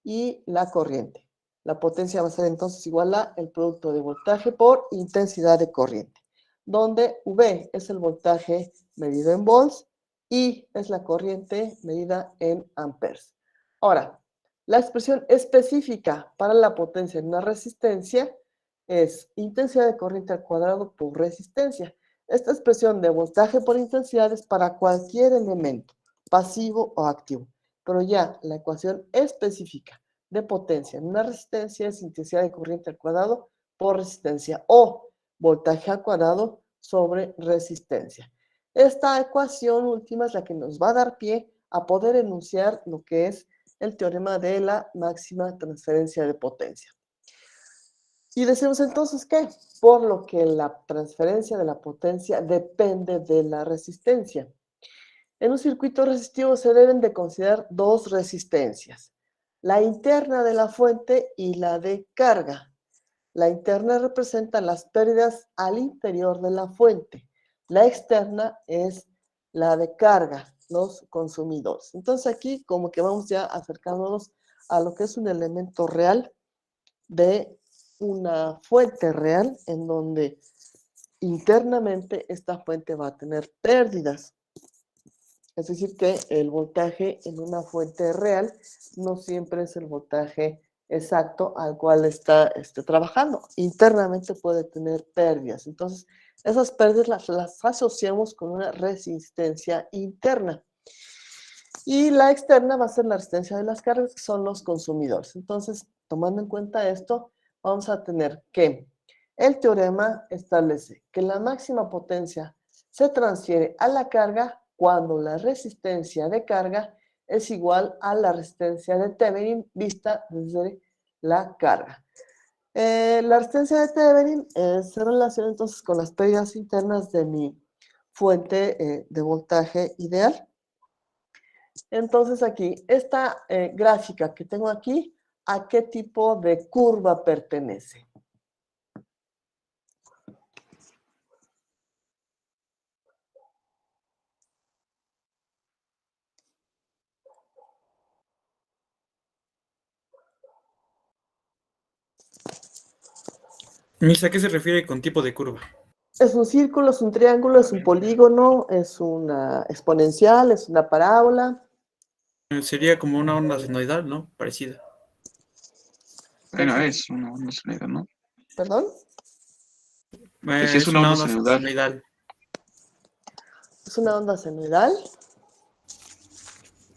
y la corriente. La potencia va a ser entonces igual a el producto de voltaje por intensidad de corriente, donde V es el voltaje medido en volts y es la corriente medida en amperes. Ahora, la expresión específica para la potencia en una resistencia es intensidad de corriente al cuadrado por resistencia. Esta expresión de voltaje por intensidad es para cualquier elemento, pasivo o activo. Pero ya la ecuación específica de potencia en una resistencia es intensidad de corriente al cuadrado por resistencia o voltaje al cuadrado sobre resistencia. Esta ecuación última es la que nos va a dar pie a poder enunciar lo que es el teorema de la máxima transferencia de potencia. Y decimos entonces que, por lo que la transferencia de la potencia depende de la resistencia. En un circuito resistivo se deben de considerar dos resistencias, la interna de la fuente y la de carga. La interna representa las pérdidas al interior de la fuente. La externa es la de carga, los consumidores. Entonces aquí como que vamos ya acercándonos a lo que es un elemento real de una fuente real en donde internamente esta fuente va a tener pérdidas. Es decir, que el voltaje en una fuente real no siempre es el voltaje exacto al cual está trabajando. Internamente puede tener pérdidas. Entonces, esas pérdidas las asociamos con una resistencia interna. Y la externa va a ser la resistencia de las cargas, que son los consumidores. Entonces, tomando en cuenta esto, vamos a tener que el teorema establece que la máxima potencia se transfiere a la carga cuando la resistencia de carga es igual a la resistencia de Thevenin vista desde la carga. La resistencia de Thevenin se relaciona entonces con las pérdidas internas de mi fuente de voltaje ideal. Entonces aquí, esta gráfica que tengo aquí, ¿a qué tipo de curva pertenece? Miss, ¿a qué se refiere con tipo de curva? Es un círculo, es un triángulo, es un polígono, es una exponencial, es una parábola. Sería como una onda senoidal, ¿no? Parecida. Bueno, es una onda senoidal, ¿no? ¿Perdón? Que sí es una onda senoidal. senoidal. ¿Es una onda senoidal?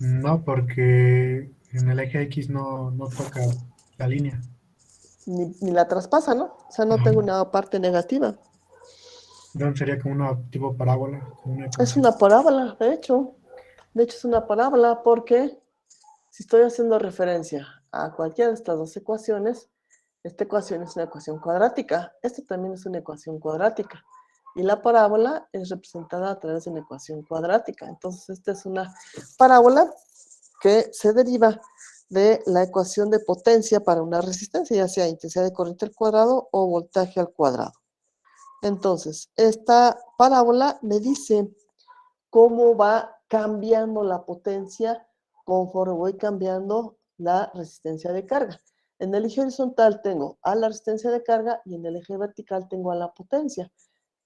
No, porque en el eje X no toca la línea. Ni la traspasa, ¿no? O sea, no tengo una parte negativa. Entonces sería como una tipo parábola. Como una Es ecuación. una parábola, de hecho. De hecho, es una parábola porque si estoy haciendo referencia a cualquiera de estas dos ecuaciones, esta ecuación es una ecuación cuadrática. Esta también es una ecuación cuadrática. Y la parábola es representada a través de una ecuación cuadrática. Entonces, esta es una parábola que se deriva de la ecuación de potencia para una resistencia, ya sea intensidad de corriente al cuadrado o voltaje al cuadrado. Entonces, esta parábola me dice cómo va cambiando la potencia conforme voy cambiando la resistencia de carga. En el eje horizontal tengo a la resistencia de carga y en el eje vertical tengo a la potencia.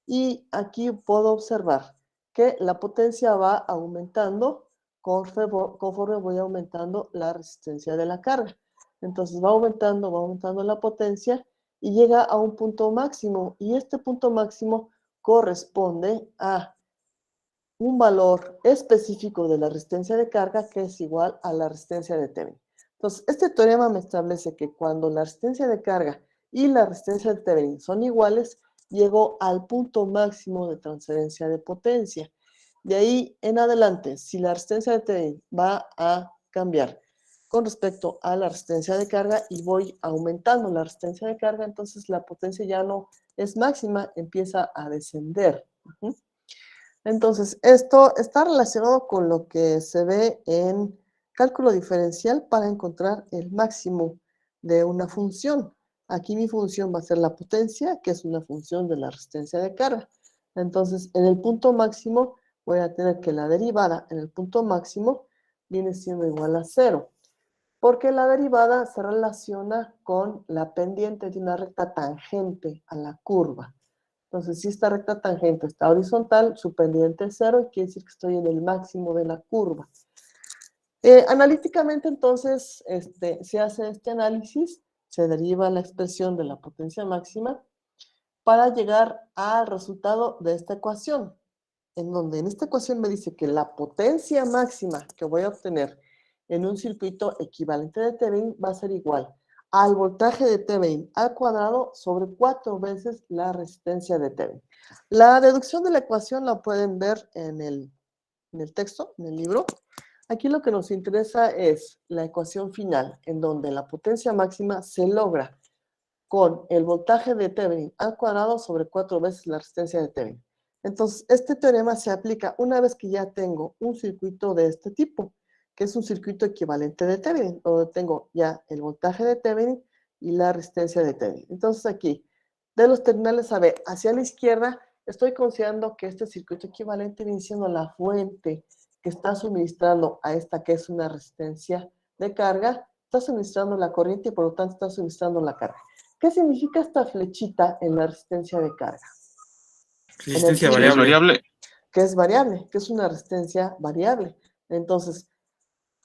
Y aquí puedo observar que la potencia va aumentando conforme voy aumentando la resistencia de la carga. Entonces va aumentando la potencia y llega a un punto máximo. Y este punto máximo corresponde a un valor específico de la resistencia de carga que es igual a la resistencia de Thevenin. Entonces, este teorema me establece que cuando la resistencia de carga y la resistencia de Thevenin son iguales, llego al punto máximo de transferencia de potencia. De ahí en adelante, si la resistencia de Thevenin va a cambiar con respecto a la resistencia de carga y voy aumentando la resistencia de carga, entonces la potencia ya no es máxima, empieza a descender. Entonces, esto está relacionado con lo que se ve en cálculo diferencial para encontrar el máximo de una función. Aquí mi función va a ser la potencia, que es una función de la resistencia de carga. Entonces, en el punto máximo voy a tener que la derivada en el punto máximo viene siendo igual a 0, porque la derivada se relaciona con la pendiente de una recta tangente a la curva. Entonces, si esta recta tangente está horizontal, su pendiente es 0 y quiere decir que estoy en el máximo de la curva. Analíticamente, entonces, se hace este análisis, se deriva la expresión de la potencia máxima para llegar al resultado de esta ecuación, en donde en esta ecuación me dice que la potencia máxima que voy a obtener en un circuito equivalente de Thevenin va a ser igual al voltaje de Thevenin al cuadrado sobre 4 veces la resistencia de Thevenin. La deducción de la ecuación la pueden ver en el texto, en el libro. Aquí lo que nos interesa es la ecuación final, en donde la potencia máxima se logra con el voltaje de Thevenin al cuadrado sobre 4 veces la resistencia de Thevenin. Entonces, este teorema se aplica una vez que ya tengo un circuito de este tipo, que es un circuito equivalente de Thevenin, donde tengo ya el voltaje de Thevenin y la resistencia de Thevenin. Entonces aquí, de los terminales AB hacia la izquierda, estoy considerando que este circuito equivalente viene siendo la fuente que está suministrando a esta que es una resistencia de carga, está suministrando la corriente y por lo tanto está suministrando la carga. ¿Qué significa esta flechita en la resistencia de carga? Resistencia ¿Es variable. variable? Que es variable, que es una resistencia variable. Entonces,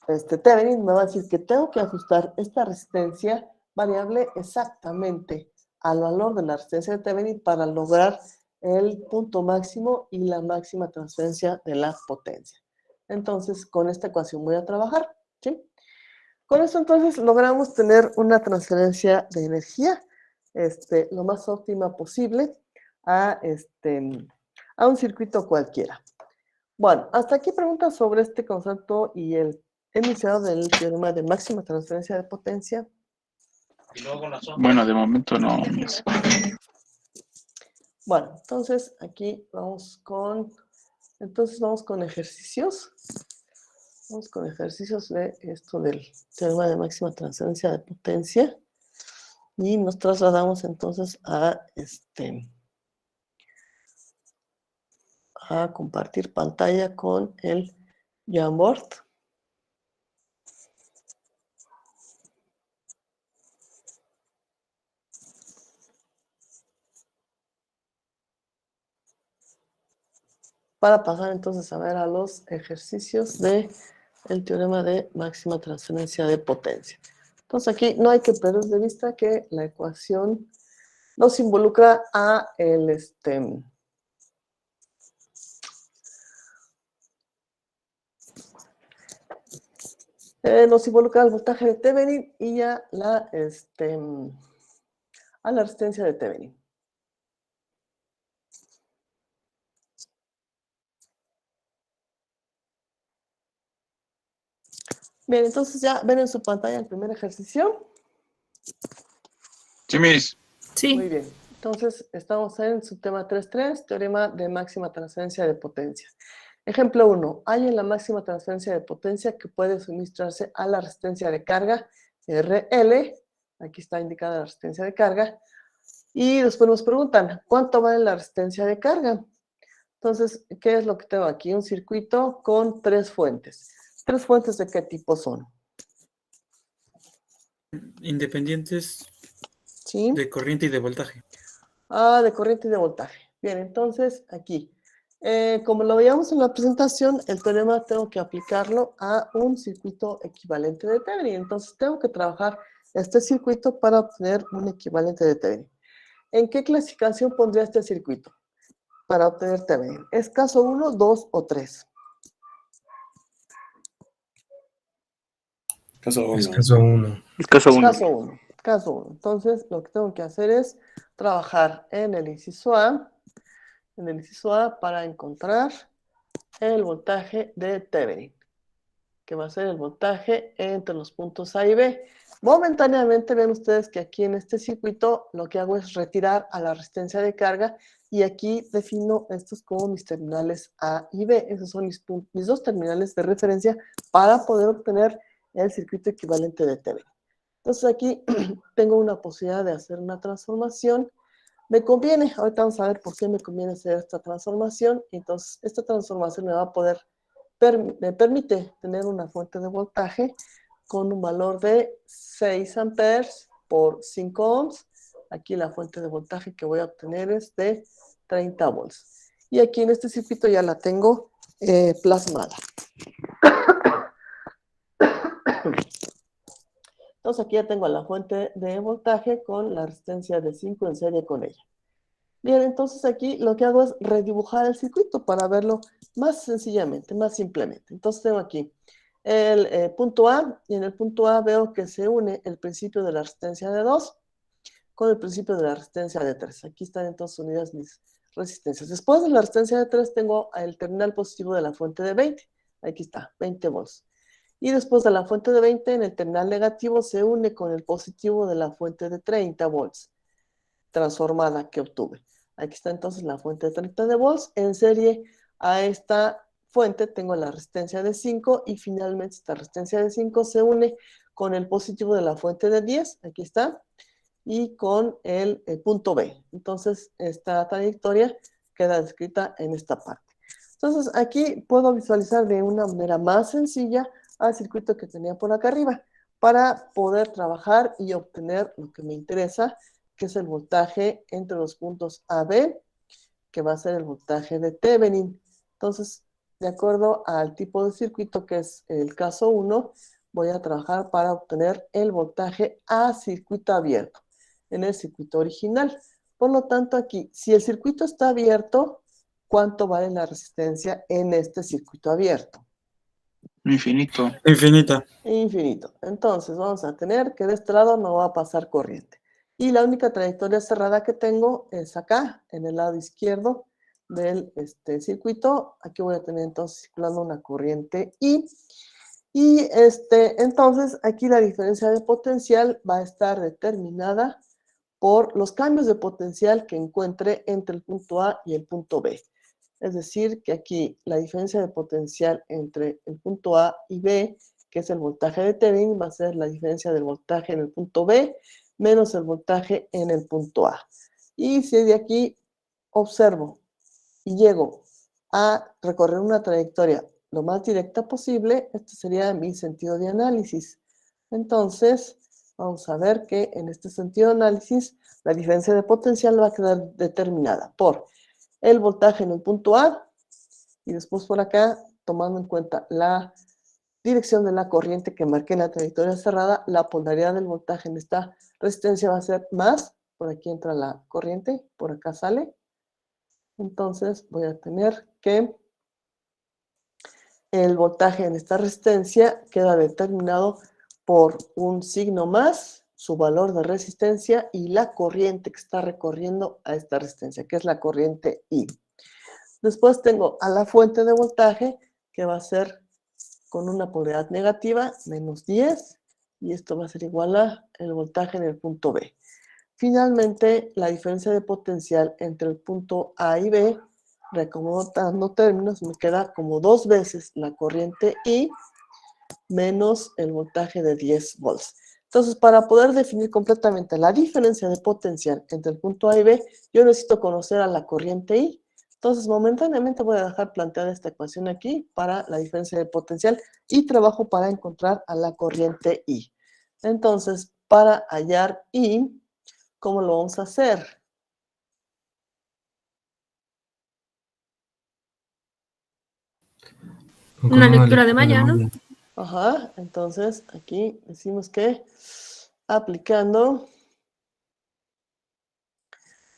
Thevenin me va a decir que tengo que ajustar esta resistencia variable exactamente al valor de la resistencia de Thevenin para lograr el punto máximo y la máxima transferencia de la potencia. Entonces, con esta ecuación voy a trabajar, ¿sí? Con esto entonces logramos tener una transferencia de energía lo más óptima posible a un circuito cualquiera. Bueno, hasta aquí preguntas sobre este concepto y el enunciado del teorema de máxima transferencia de potencia. Bueno, de momento no. Bueno, entonces aquí vamos con ejercicios. Vamos con ejercicios de esto del teorema de máxima transferencia de potencia. Y nos trasladamos entonces a compartir pantalla con el Jamboard. Para pasar entonces a ver a los ejercicios del teorema de máxima transferencia de potencia. Entonces aquí no hay que perder de vista que la ecuación nos involucra a nos involucra al voltaje de Thevenin y a la resistencia de Thevenin. Bien, entonces ya ven en su pantalla el primer ejercicio. Sí, Miss. Sí. Muy bien. Entonces estamos en su tema 3.3, teorema de máxima transferencia de potencia. Ejemplo 1. Hay en la máxima transferencia de potencia que puede suministrarse a la resistencia de carga RL. Aquí está indicada la resistencia de carga. Y después nos preguntan, ¿cuánto vale la resistencia de carga? Entonces, ¿qué es lo que tengo aquí? Un circuito con 3 fuentes. ¿3 fuentes de qué tipo son? Independientes ¿Sí? de corriente y de voltaje. De corriente y de voltaje. Bien, entonces aquí, como lo veíamos en la presentación, el teorema tengo que aplicarlo a un circuito equivalente de Thevenin. Entonces tengo que trabajar este circuito para obtener un equivalente de Thevenin. ¿En qué clasificación pondría este circuito para obtener Thevenin? ¿Es caso 1, 2 o 3? Caso Es 1. caso 1. Caso 1. Caso 1. caso 1. Entonces, lo que tengo que hacer es trabajar en el inciso A, para encontrar el voltaje de Thevenin, que va a ser el voltaje entre los puntos A y B. Momentáneamente ven ustedes que aquí en este circuito lo que hago es retirar a la resistencia de carga y aquí defino estos como mis terminales A y B. Esos son mis dos terminales de referencia para poder obtener el circuito equivalente de Thevenin. Entonces aquí tengo una posibilidad de hacer una transformación. Me conviene, ahorita vamos a ver por qué me conviene hacer esta transformación. Entonces esta transformación me permite tener una fuente de voltaje con un valor de 6 amperes por 5 ohms. Aquí la fuente de voltaje que voy a obtener es de 30 volts. Y aquí en este circuito ya la tengo plasmada. Entonces aquí ya tengo la fuente de voltaje con la resistencia de 5 en serie con ella. Bien, entonces aquí lo que hago es redibujar el circuito para verlo más sencillamente, más simplemente. Entonces tengo aquí el punto A, y en el punto A veo que se une el principio de la resistencia de 2 con el principio de la resistencia de 3. Aquí están entonces unidas mis resistencias. Después de la resistencia de 3 tengo el terminal positivo de la fuente de 20. Aquí está, 20 volts. Y después de la fuente de 20, en el terminal negativo se une con el positivo de la fuente de 30 volts transformada que obtuve. Aquí está entonces la fuente de 30 de volts. En serie a esta fuente tengo la resistencia de 5 y finalmente esta resistencia de 5 se une con el positivo de la fuente de 10, aquí está, y con el punto B. Entonces esta trayectoria queda descrita en esta parte. Entonces aquí puedo visualizar de una manera más sencilla al circuito que tenía por acá arriba para poder trabajar y obtener lo que me interesa, que es el voltaje entre los puntos AB, que va a ser el voltaje de Thevenin. Entonces, de acuerdo al tipo de circuito que es el caso 1, voy a trabajar para obtener el voltaje a circuito abierto, en el circuito original. Por lo tanto, aquí, si el circuito está abierto, ¿cuánto vale la resistencia en este circuito abierto? Infinito. Infinita. Infinito. Entonces vamos a tener que de este lado no va a pasar corriente. Y la única trayectoria cerrada que tengo es acá, en el lado izquierdo del circuito. Aquí voy a tener entonces circulando una corriente I. Y entonces aquí la diferencia de potencial va a estar determinada por los cambios de potencial que encuentre entre el punto A y el punto B. Es decir, que aquí la diferencia de potencial entre el punto A y B, que es el voltaje de Thevenin, va a ser la diferencia del voltaje en el punto B menos el voltaje en el punto A. Y si de aquí observo y llego a recorrer una trayectoria lo más directa posible, este sería mi sentido de análisis. Entonces, vamos a ver que en este sentido de análisis, la diferencia de potencial va a quedar determinada por el voltaje en el punto A y después por acá, tomando en cuenta la dirección de la corriente que marqué en la trayectoria cerrada, la polaridad del voltaje en esta resistencia va a ser más. Por aquí entra la corriente, por acá sale. Entonces voy a tener que el voltaje en esta resistencia queda determinado por un signo más, su valor de resistencia y la corriente que está recorriendo a esta resistencia, que es la corriente I. Después tengo a la fuente de voltaje, que va a ser con una polaridad negativa, menos 10, y esto va a ser igual a el voltaje en el punto B. Finalmente, la diferencia de potencial entre el punto A y B, reacomodando términos, me queda como 2 veces la corriente I menos el voltaje de 10 volts. Entonces, para poder definir completamente la diferencia de potencial entre el punto A y B, yo necesito conocer a la corriente I. Entonces, momentáneamente voy a dejar planteada esta ecuación aquí para la diferencia de potencial y trabajo para encontrar a la corriente I. Entonces, para hallar I, ¿cómo lo vamos a hacer? Una lectura de malla, ¿no? Ajá, entonces aquí decimos que aplicando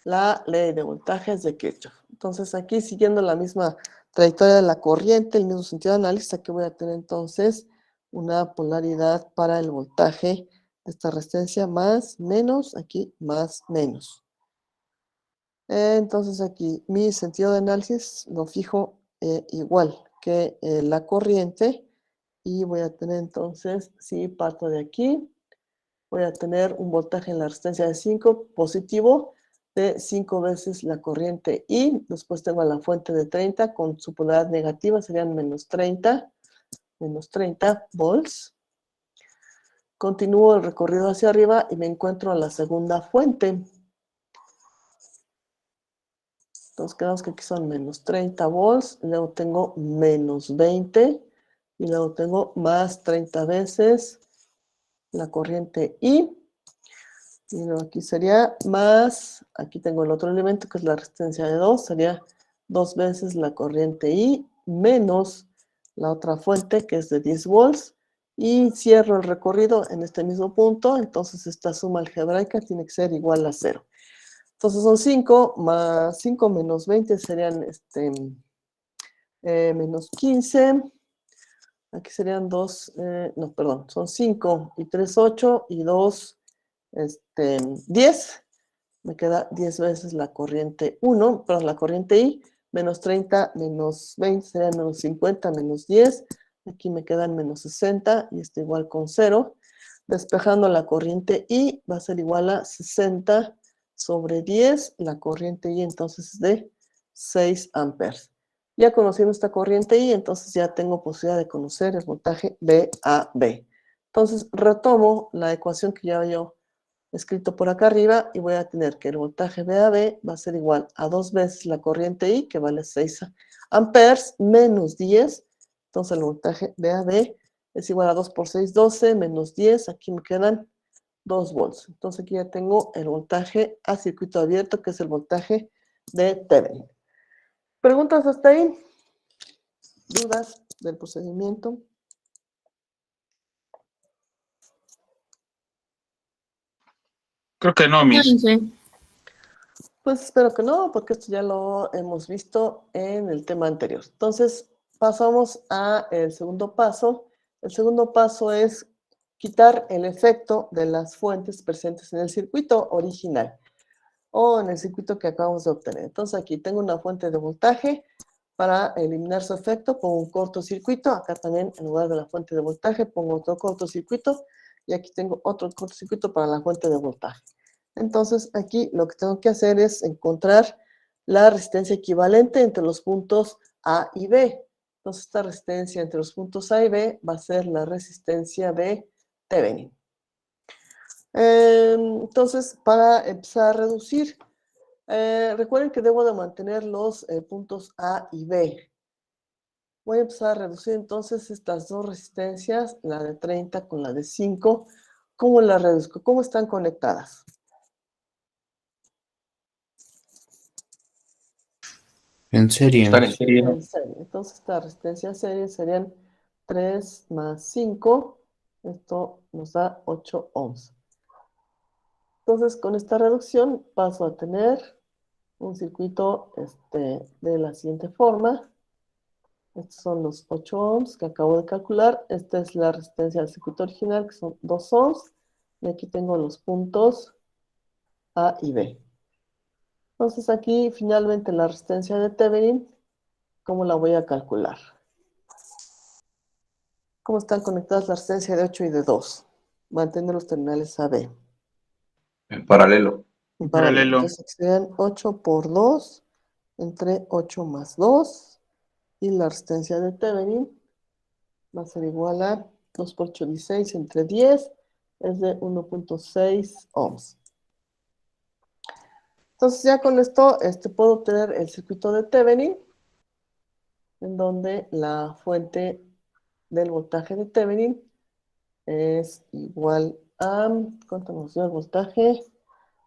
la ley de voltajes de Kirchhoff. Entonces aquí siguiendo la misma trayectoria de la corriente, el mismo sentido de análisis, aquí voy a tener entonces una polaridad para el voltaje esta resistencia más, menos, aquí más, menos. Entonces aquí mi sentido de análisis lo fijo igual que la corriente y voy a tener entonces, si parto de aquí, voy a tener un voltaje en la resistencia de 5 positivo de 5 veces la corriente I. Después tengo la fuente de 30 con su polaridad negativa, serían menos 30 volts. Continúo el recorrido hacia arriba y me encuentro a la segunda fuente. Entonces quedamos que aquí son menos 30 volts, y luego tengo menos 20, y luego tengo más 30 veces la corriente I. Y luego aquí sería más, aquí tengo el otro elemento que es la resistencia de 2, sería 2 veces la corriente I menos la otra fuente que es de 10 volts. Y cierro el recorrido en este mismo punto, entonces esta suma algebraica tiene que ser igual a 0. Entonces son 5 más 5 menos 20 serían menos 15. Aquí serían 2, no, perdón, son 5 y 3, 8 y 2, 10. Me queda 10 veces la corriente 1, perdón, la corriente I, menos 30, menos 20 serían menos 50, menos 10. Aquí me quedan menos 60 y está igual con 0. Despejando la corriente I va a ser igual a 60 sobre 10. La corriente I entonces es de 6 amperes. Ya conociendo esta corriente I, entonces ya tengo posibilidad de conocer el voltaje VAB. Entonces retomo la ecuación que ya yo escrito por acá arriba y voy a tener que el voltaje VAB va a ser igual a 2 veces la corriente I, que vale 6 amperes, menos 10. Entonces el voltaje VAB es igual a 2 por 6, 12, menos 10. Aquí me quedan 2 volts. Entonces aquí ya tengo el voltaje a circuito abierto, que es el voltaje de Thevenin. ¿Preguntas hasta ahí? ¿Dudas del procedimiento? Creo que no, Miss. Sí. Pues espero que no, porque esto ya lo hemos visto en el tema anterior. Entonces, pasamos al segundo paso. El segundo paso es quitar el efecto de las fuentes presentes en el circuito original o en el circuito que acabamos de obtener. Entonces, aquí tengo una fuente de voltaje. Para eliminar su efecto, pongo un cortocircuito. Acá también, en lugar de la fuente de voltaje, pongo otro cortocircuito. Y aquí tengo otro cortocircuito para la fuente de voltaje. Entonces, aquí lo que tengo que hacer es encontrar la resistencia equivalente entre los puntos A y B. Entonces, esta resistencia entre los puntos A y B va a ser la resistencia de Thevenin. Entonces, para empezar a reducir, recuerden que debo de mantener los puntos A y B. Voy a empezar a reducir entonces estas dos resistencias, la de 30 con la de 5. ¿Cómo las reduzco? ¿Cómo están conectadas? En serie. Estar en serie, ¿no? En serie. Entonces, esta resistencia serie serían 3 más 5. Esto nos da 8 ohms. Entonces, con esta reducción paso a tener un circuito de la siguiente forma. Estos son los 8 ohms que acabo de calcular. Esta es la resistencia del circuito original, que son 2 ohms. Y aquí tengo los puntos A y B. Entonces, aquí finalmente la resistencia de Thevenin, ¿cómo la voy a calcular? ¿Cómo están conectadas la resistencia de 8 y de 2? Mantener los terminales AB. En paralelo. En Paralelo. Entonces serían 8 por 2, entre 8 más 2. Y la resistencia de Thevenin va a ser igual a 2 por 8, 16, entre 10. Es de 1.6 ohms. Entonces ya con esto puedo obtener el circuito de Thevenin, en donde la fuente del voltaje de Thevenin es igual a, ¿cuánto nos dio el voltaje?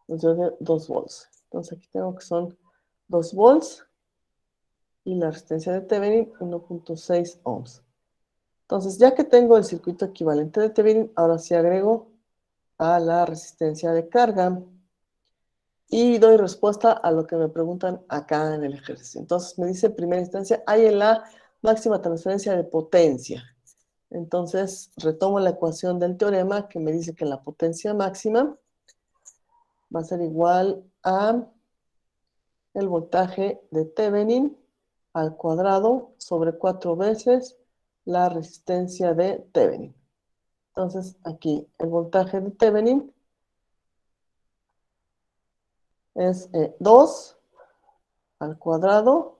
Nos dio de 2 volts. Entonces aquí tengo que son 2 volts y la resistencia de Thevenin 1.6 ohms. Entonces ya que tengo el circuito equivalente de Thevenin, ahora sí agrego a la resistencia de carga y doy respuesta a lo que me preguntan acá en el ejercicio. Entonces me dice en primera instancia, hay en la máxima transferencia de potencia. Entonces, retomo la ecuación del teorema que me dice que la potencia máxima va a ser igual a el voltaje de Thevenin al cuadrado sobre 4 veces la resistencia de Thevenin. Entonces, aquí el voltaje de Thevenin es 2 al cuadrado,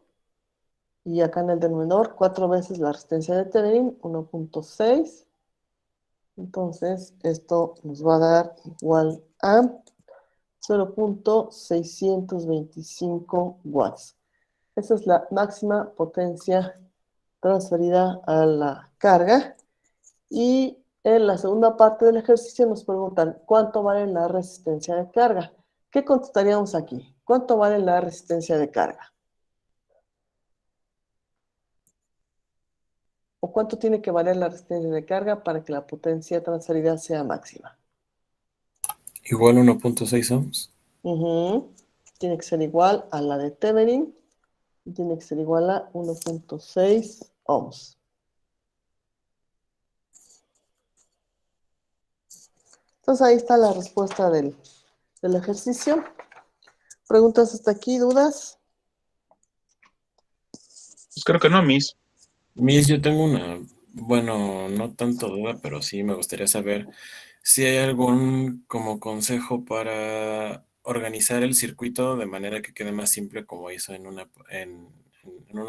y acá en el denominador 4 veces la resistencia de Thevenin, 1.6. Entonces, esto nos va a dar igual a 0.625 watts. Esa es la máxima potencia transferida a la carga. Y en la segunda parte del ejercicio nos preguntan cuánto vale la resistencia de carga. ¿Qué contestaríamos aquí? ¿Cuánto vale la resistencia de carga? ¿O cuánto tiene que valer la resistencia de carga para que la potencia transferida sea máxima? Igual 1.6 ohms. Tiene que ser igual a la de Thevenin y tiene que ser igual a 1.6 ohms. Entonces ahí está la respuesta del ejercicio. ¿Preguntas hasta aquí? ¿Dudas? Pues creo que no, Miss. Miss, yo tengo una, bueno, no tanto duda, pero sí me gustaría saber si hay algún como consejo para organizar el circuito de manera que quede más simple como hizo en una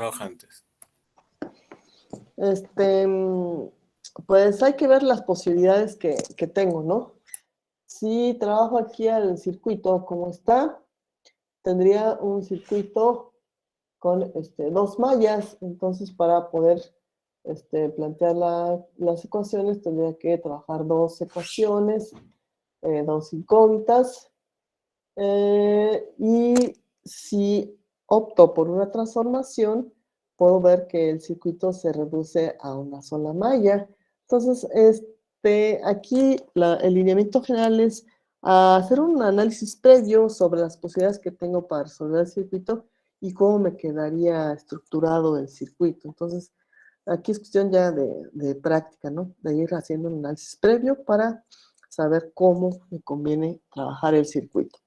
hoja antes. Pues hay que ver las posibilidades que tengo, ¿no? Si trabajo aquí al circuito como está, tendría un circuito con 2 mallas. Entonces, para poder plantear las ecuaciones, tendría que trabajar 2 ecuaciones, 2 incógnitas. Y si opto por una transformación, puedo ver que el circuito se reduce a una sola malla. Entonces, aquí el lineamiento general es hacer un análisis previo sobre las posibilidades que tengo para resolver el circuito y cómo me quedaría estructurado el circuito. Entonces, aquí es cuestión ya de práctica, ¿no? De ir haciendo un análisis previo para saber cómo me conviene trabajar el circuito.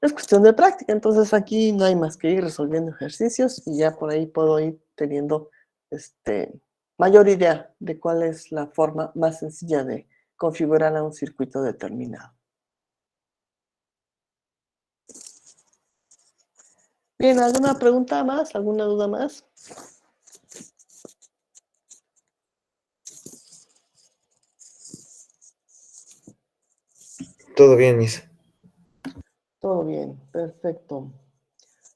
Es cuestión de práctica, entonces aquí no hay más que ir resolviendo ejercicios y ya por ahí puedo ir teniendo mayor idea de cuál es la forma más sencilla de configurar a un circuito determinado. Bien, ¿alguna pregunta más? ¿Alguna duda más? Todo bien, Miss. Todo bien, perfecto.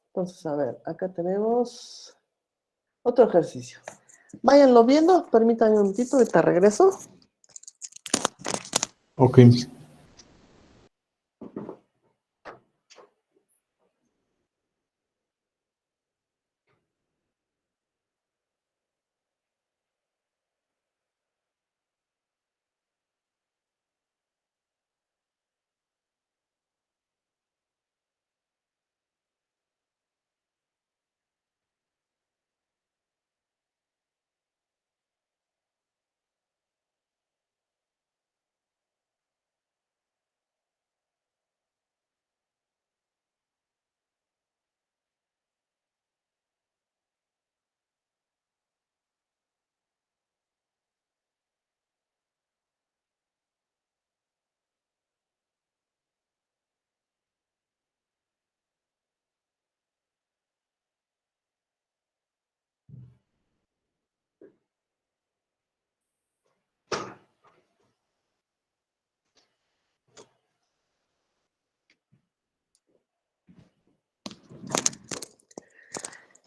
Entonces, a ver, acá tenemos otro ejercicio. Váyanlo viendo, permítanme un momentito, ahorita regreso. Ok.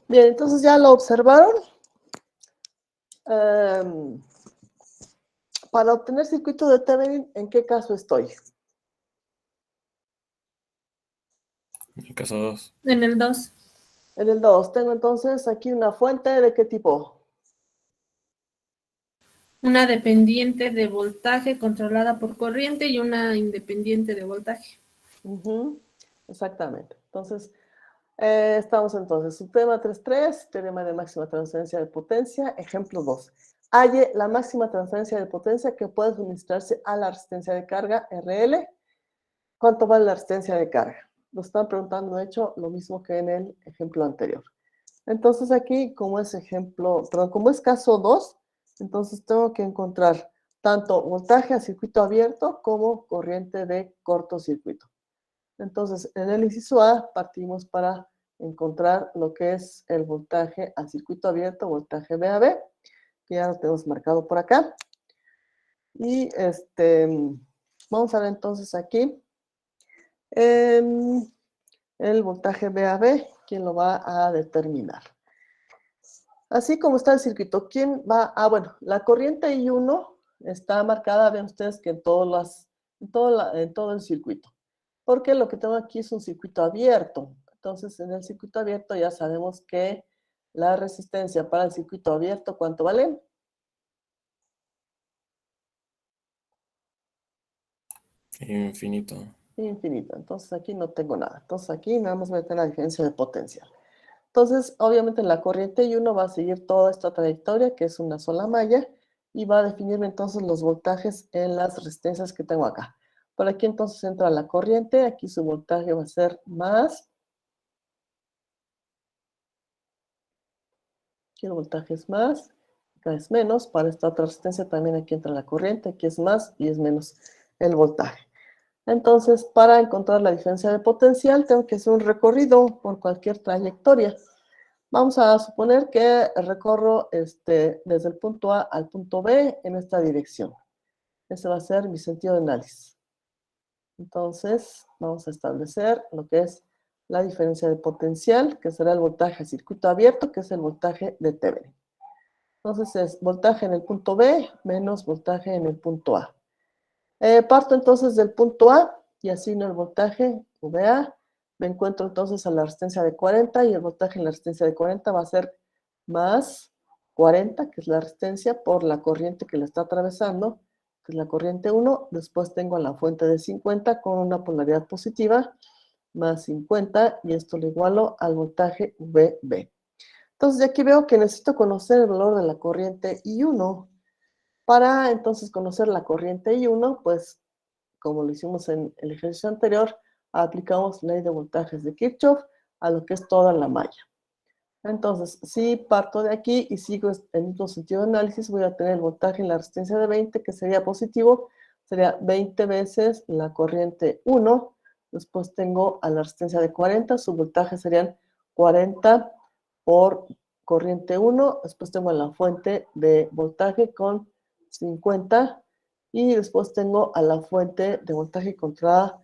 Bien, entonces ya lo observaron. Para obtener circuito de Thevenin, ¿en qué caso estoy? En el caso 2. En el 2. En el 2. Tengo entonces aquí una fuente ¿de qué tipo? Una dependiente de voltaje controlada por corriente y una independiente de voltaje. Exactamente. Entonces, Estamos entonces, Suprema 3.3, teorema de máxima transferencia de potencia, ejemplo 2. Halle la máxima transferencia de potencia que puede suministrarse a la resistencia de carga RL. ¿Cuánto vale la resistencia de carga? Nos están preguntando, de hecho, lo mismo que en el ejemplo anterior. Entonces aquí, como es como es caso 2, entonces tengo que encontrar tanto voltaje a circuito abierto como corriente de cortocircuito. Entonces, en el inciso A partimos para encontrar lo que es el voltaje a circuito abierto, voltaje VAB, que ya lo tenemos marcado por acá. Y vamos a ver entonces aquí el voltaje VAB, ¿quién lo va a determinar? Así como está el circuito, ¿quién va a...? Bueno, la corriente I1 está marcada, vean ustedes que en todo el circuito. Porque lo que tengo aquí es un circuito abierto. Entonces, en el circuito abierto ya sabemos que la resistencia para el circuito abierto, ¿cuánto vale? Infinito. Infinito. Entonces, aquí no tengo nada. Entonces, aquí nada más voy a tener la diferencia de potencial. Entonces, obviamente, la corriente I1 va a seguir toda esta trayectoria, que es una sola malla, y va a definirme entonces los voltajes en las resistencias que tengo acá. Por aquí entonces entra la corriente, aquí su voltaje va a ser más. Aquí el voltaje es más, acá es menos. Para esta otra resistencia también aquí entra la corriente, aquí es más y es menos el voltaje. Entonces, para encontrar la diferencia de potencial, tengo que hacer un recorrido por cualquier trayectoria. Vamos a suponer que recorro desde el punto A al punto B en esta dirección. Ese va a ser mi sentido de análisis. Entonces, vamos a establecer lo que es la diferencia de potencial, que será el voltaje a circuito abierto, que es el voltaje de Thevenin. Entonces, es voltaje en el punto B menos voltaje en el punto A. Parto entonces del punto A y asigno el voltaje VA. Me encuentro entonces a la resistencia de 40 y el voltaje en la resistencia de 40 va a ser más 40, que es la resistencia, por la corriente que le está atravesando, que es la corriente 1. Después tengo a la fuente de 50 con una polaridad positiva, más 50, y esto lo igualo al voltaje VB. Entonces, aquí veo que necesito conocer el valor de la corriente I1. Para entonces conocer la corriente I1, pues, como lo hicimos en el ejercicio anterior, aplicamos ley de voltajes de Kirchhoff a lo que es toda la malla. Entonces, si parto de aquí y sigo el mismo sentido de análisis, voy a tener el voltaje en la resistencia de 20, que sería positivo, sería 20 veces la corriente 1. Después tengo a la resistencia de 40, su voltaje serían 40 por corriente 1. Después tengo a la fuente de voltaje con 50. Y después tengo a la fuente de voltaje controlada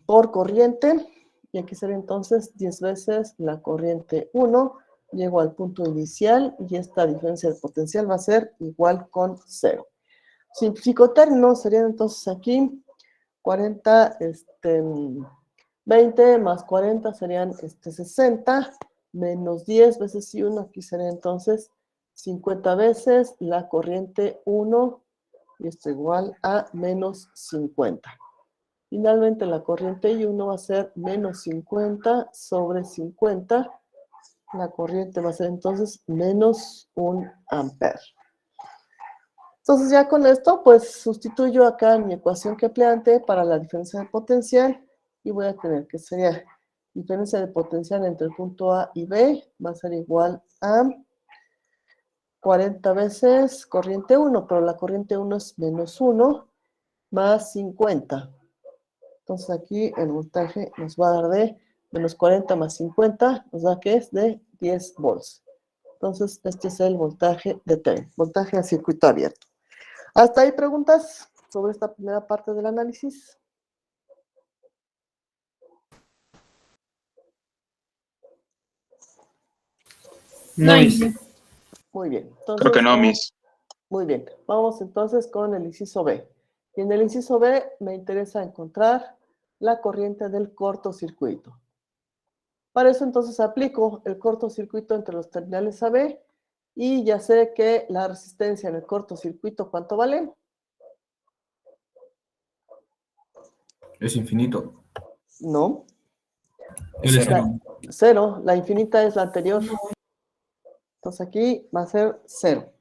por corriente. Y aquí sería entonces 10 veces la corriente 1. Llego al punto inicial y esta diferencia de potencial va a ser igual con 0. Simplifico términos, serían entonces aquí 40, 20 más 40 serían 60, menos 10 veces I1, aquí sería entonces 50 veces la corriente 1, y esto igual a menos 50. Finalmente, la corriente I1 va a ser menos 50 sobre 50. La corriente va a ser entonces menos 1 amper. Entonces, ya con esto, pues sustituyo acá en mi ecuación que planteé para la diferencia de potencial y voy a tener que sería diferencia de potencial entre el punto A y B va a ser igual a 40 veces corriente 1, pero la corriente 1 es menos 1 más 50. Entonces aquí el voltaje nos va a dar de menos 40 más 50, nos da que es de 10 volts. Entonces este es el voltaje de Thevenin, voltaje a circuito abierto. ¿Hasta ahí preguntas sobre esta primera parte del análisis? No, Nice. Muy bien. Entonces, Creo que no, Miss. muy bien. Vamos entonces con el inciso B. Y en el inciso B me interesa encontrar la corriente del cortocircuito. Para eso entonces aplico el cortocircuito entre los terminales AB y ya sé que la resistencia en el cortocircuito, ¿cuánto vale? Es infinito. No. ¿Cuál es Cero. cero? 0, la infinita es la anterior. Entonces aquí va a ser 0.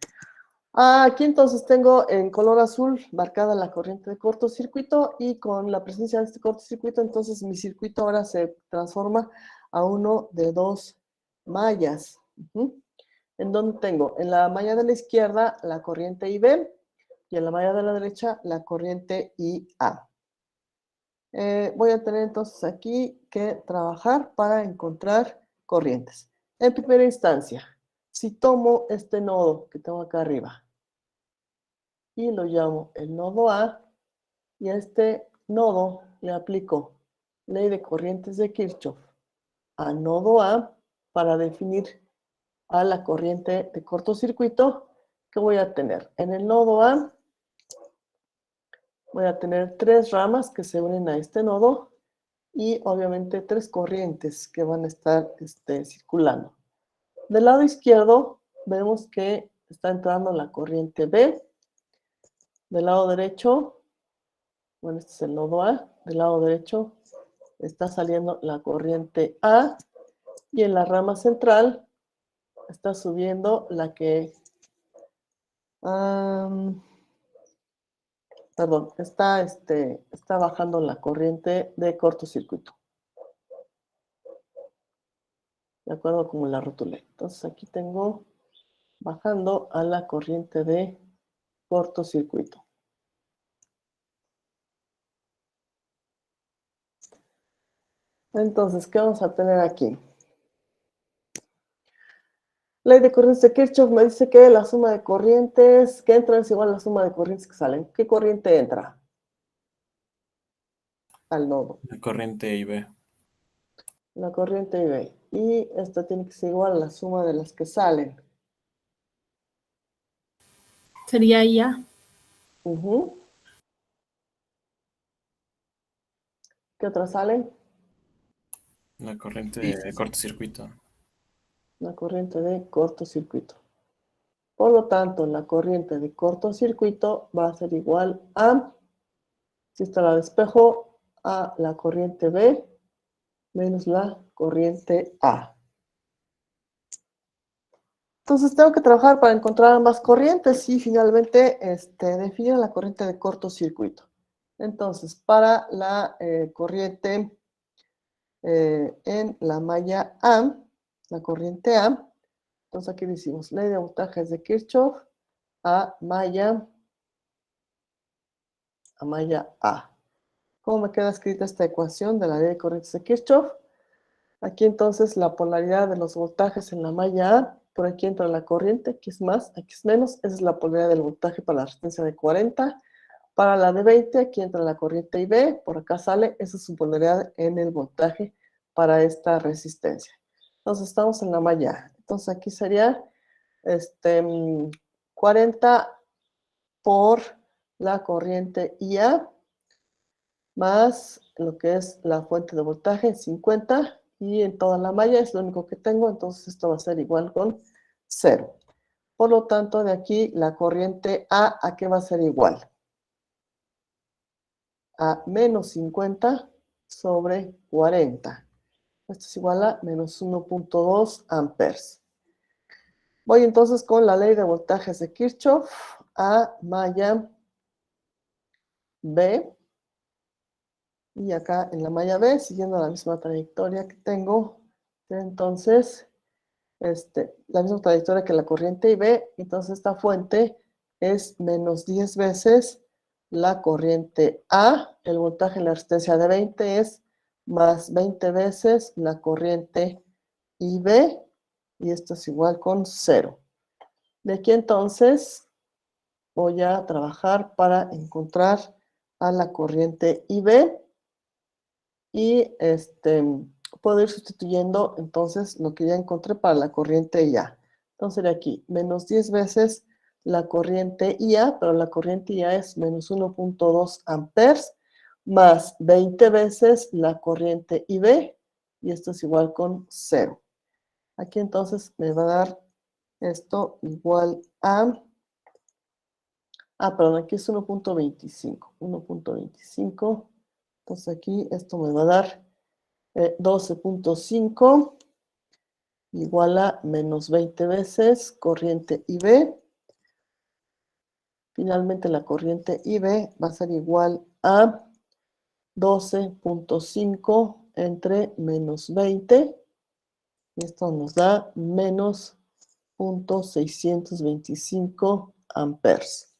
Aquí entonces tengo en color azul marcada la corriente de cortocircuito y con la presencia de este cortocircuito, entonces mi circuito ahora se transforma a uno de dos mallas. ¿En dónde tengo? En la malla de la izquierda la corriente IB y en la malla de la derecha la corriente IA. Voy a tener entonces aquí que trabajar para encontrar corrientes. En primera instancia, si tomo este nodo que tengo acá arriba y lo llamo el nodo A, y a este nodo le aplico ley de corrientes de Kirchhoff a nodo A para definir a la corriente de cortocircuito que voy a tener. En el nodo A voy a tener 3 ramas que se unen a este nodo y obviamente 3 corrientes que van a estar circulando. Del lado izquierdo vemos que está entrando la corriente B. Del lado derecho, bueno, este es el nodo A. Del lado derecho está saliendo la corriente A y en la rama central está subiendo la que... perdón, está bajando la corriente de cortocircuito. De acuerdo como la rotulé. Entonces aquí tengo bajando a la corriente de cortocircuito. Entonces, ¿qué vamos a tener aquí? Ley de corrientes de Kirchhoff me dice que la suma de corrientes que entran es igual a la suma de corrientes que salen. ¿Qué corriente entra al nodo? La corriente IB. La corriente IB. Y esta tiene que ser igual a la suma de las que salen. Sería IA. ¿Qué otras salen? La corriente de cortocircuito. La corriente de cortocircuito. Por lo tanto, la corriente de cortocircuito va a ser igual a, si esta la despejo, a la corriente B menos la corriente A. Entonces tengo que trabajar para encontrar ambas corrientes y finalmente definir la corriente de cortocircuito. Entonces, para la corriente en la malla A, la corriente A, entonces aquí decimos ley de voltajes de Kirchhoff a malla A. ¿Cómo me queda escrita esta ecuación de la ley de corrientes de Kirchhoff? Aquí entonces la polaridad de los voltajes en la malla A, por aquí entra la corriente, aquí es más, aquí es menos, esa es la polaridad del voltaje para la resistencia de 40. Para la de 20, aquí entra la corriente IB, por acá sale, esa es su polaridad en el voltaje para esta resistencia. Entonces estamos en la malla A. Entonces aquí sería 40 por la corriente IA más lo que es la fuente de voltaje, 50, y en toda la malla es lo único que tengo, entonces esto va a ser igual con 0. Por lo tanto, de aquí la corriente ¿a qué va a ser igual? A menos 50 sobre 40. Esto es igual a menos 1.2 amperes. Voy entonces con la ley de voltajes de Kirchhoff a malla B. Y acá en la malla B, siguiendo la misma trayectoria que tengo, entonces, la misma trayectoria que la corriente IB, entonces esta fuente es menos 10 veces la corriente A, el voltaje en la resistencia de 20 es más 20 veces la corriente IB, y esto es igual con 0. De aquí entonces voy a trabajar para encontrar a la corriente IB, y puedo ir sustituyendo entonces lo que ya encontré para la corriente IA. Entonces de aquí, menos 10 veces la corriente IA, pero la corriente IA es menos 1.2 amperes, más 20 veces la corriente IB, y esto es igual con 0. Aquí entonces me va a dar esto igual a... perdón, aquí es 1.25. 1.25. Entonces aquí esto me va a dar 12.5 igual a menos 20 veces corriente IB. Finalmente la corriente IB va a ser igual a 12.5 entre menos 20. Y esto nos da menos 0.625 amperes.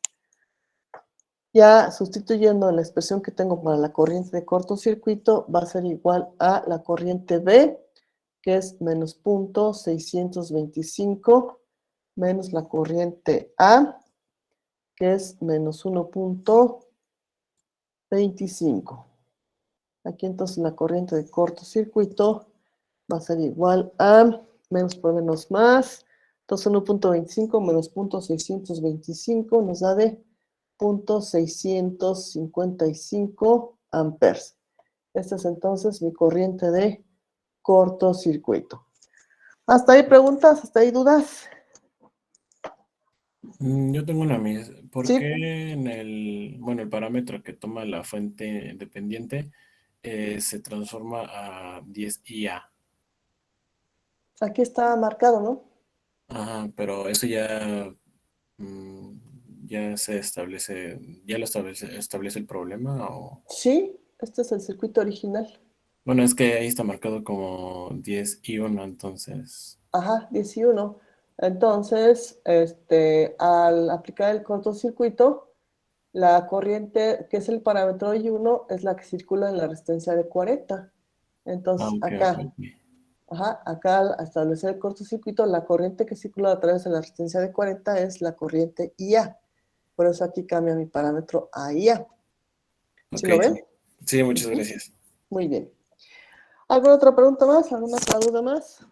Ya sustituyendo la expresión que tengo para la corriente de cortocircuito, va a ser igual a la corriente B, que es menos 0.625, menos la corriente A, que es menos 1.25. Aquí entonces la corriente de cortocircuito va a ser igual a menos por menos más. Entonces 1.25 menos 0.625 nos da de 0.655 amperes. Esta es entonces mi corriente de cortocircuito. ¿Hasta ahí preguntas? ¿Hasta ahí dudas? Yo tengo una mis. ¿Por Sí. qué en el parámetro que toma la fuente dependiente se transforma a 10 IA? Aquí está marcado, ¿no? Ajá, pero eso mm, ya se establece, ya lo establece el problema o... Sí, este es el circuito original. Bueno, es que ahí está marcado como 10 y 1, entonces... Ajá, 11. Entonces, al aplicar el cortocircuito, la corriente, que es el parámetro I1, es la que circula en la resistencia de 40. Entonces, ok, acá, ok. acá al establecer el cortocircuito, la corriente que circula a través de la resistencia de 40 es la corriente IA. Por eso aquí cambia mi parámetro a IA. ¿Sí Ok, lo ven? sí. Sí, muchas Ujú. gracias. Muy bien. ¿Alguna otra pregunta más? ¿Alguna otra duda más?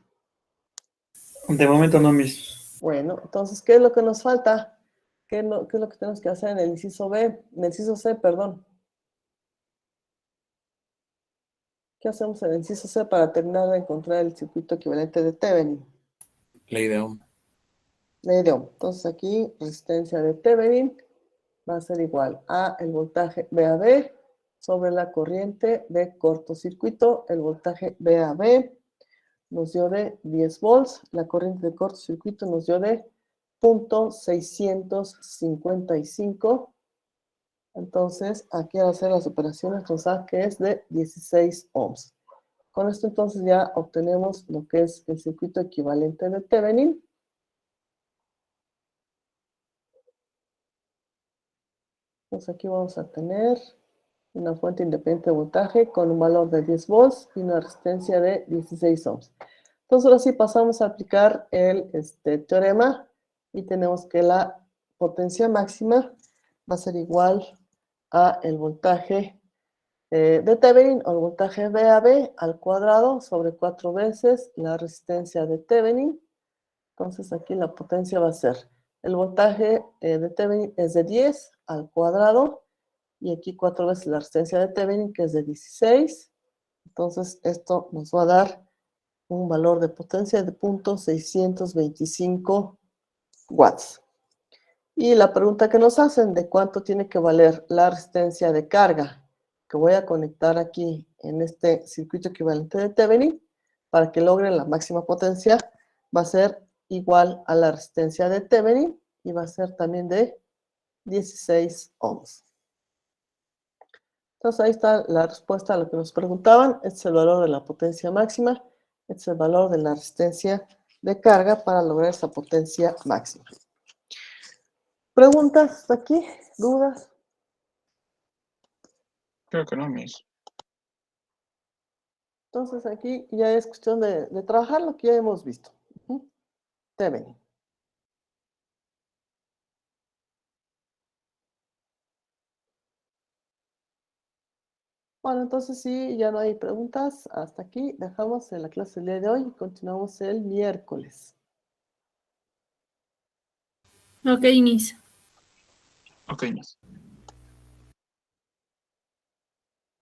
De momento no, mis. Bueno, entonces, ¿qué es lo que nos falta? ¿Qué es lo que tenemos que hacer en el inciso B? En el inciso C, perdón. ¿Qué hacemos en el inciso C para terminar de encontrar el circuito equivalente de Thevenin? Ley de Ohm. Ley de Ohm. Entonces aquí, resistencia de Thevenin va a ser igual a el voltaje VAB sobre la corriente de cortocircuito. El voltaje VAB nos dio de 10 volts. La corriente de cortocircuito nos dio de 0.655. Entonces, aquí al hacer las operaciones nos da que es de 16 ohms. Con esto entonces ya obtenemos lo que es el circuito equivalente de Thevenin. Entonces aquí vamos a tener una fuente independiente de voltaje con un valor de 10 volts y una resistencia de 16 ohms. Entonces ahora sí pasamos a aplicar el teorema y tenemos que la potencia máxima va a ser igual a el voltaje de Thevenin o el voltaje VAB al cuadrado sobre 4 veces la resistencia de Thevenin. Entonces aquí la potencia va a ser el voltaje de Thevenin es de 10 al cuadrado y aquí 4 veces la resistencia de Thevenin que es de 16. Entonces esto nos va a dar un valor de potencia de 0.625 watts. Y la pregunta que nos hacen de cuánto tiene que valer la resistencia de carga que voy a conectar aquí en este circuito equivalente de Thevenin para que logre la máxima potencia va a ser igual a la resistencia de Thevenin y va a ser también de 16 ohms. Entonces ahí está la respuesta a lo que nos preguntaban. Este es el valor de la potencia máxima. Este es el valor de la resistencia de carga para lograr esa potencia máxima. ¿Preguntas hasta aquí? ¿Dudas? Creo que no, mis. Entonces aquí ya es cuestión de trabajar lo que ya hemos visto. Thevenin. Bueno, entonces sí, ya no hay preguntas. Hasta aquí dejamos la clase del día de hoy y continuamos el miércoles. Ok, Miss. Ok, mis.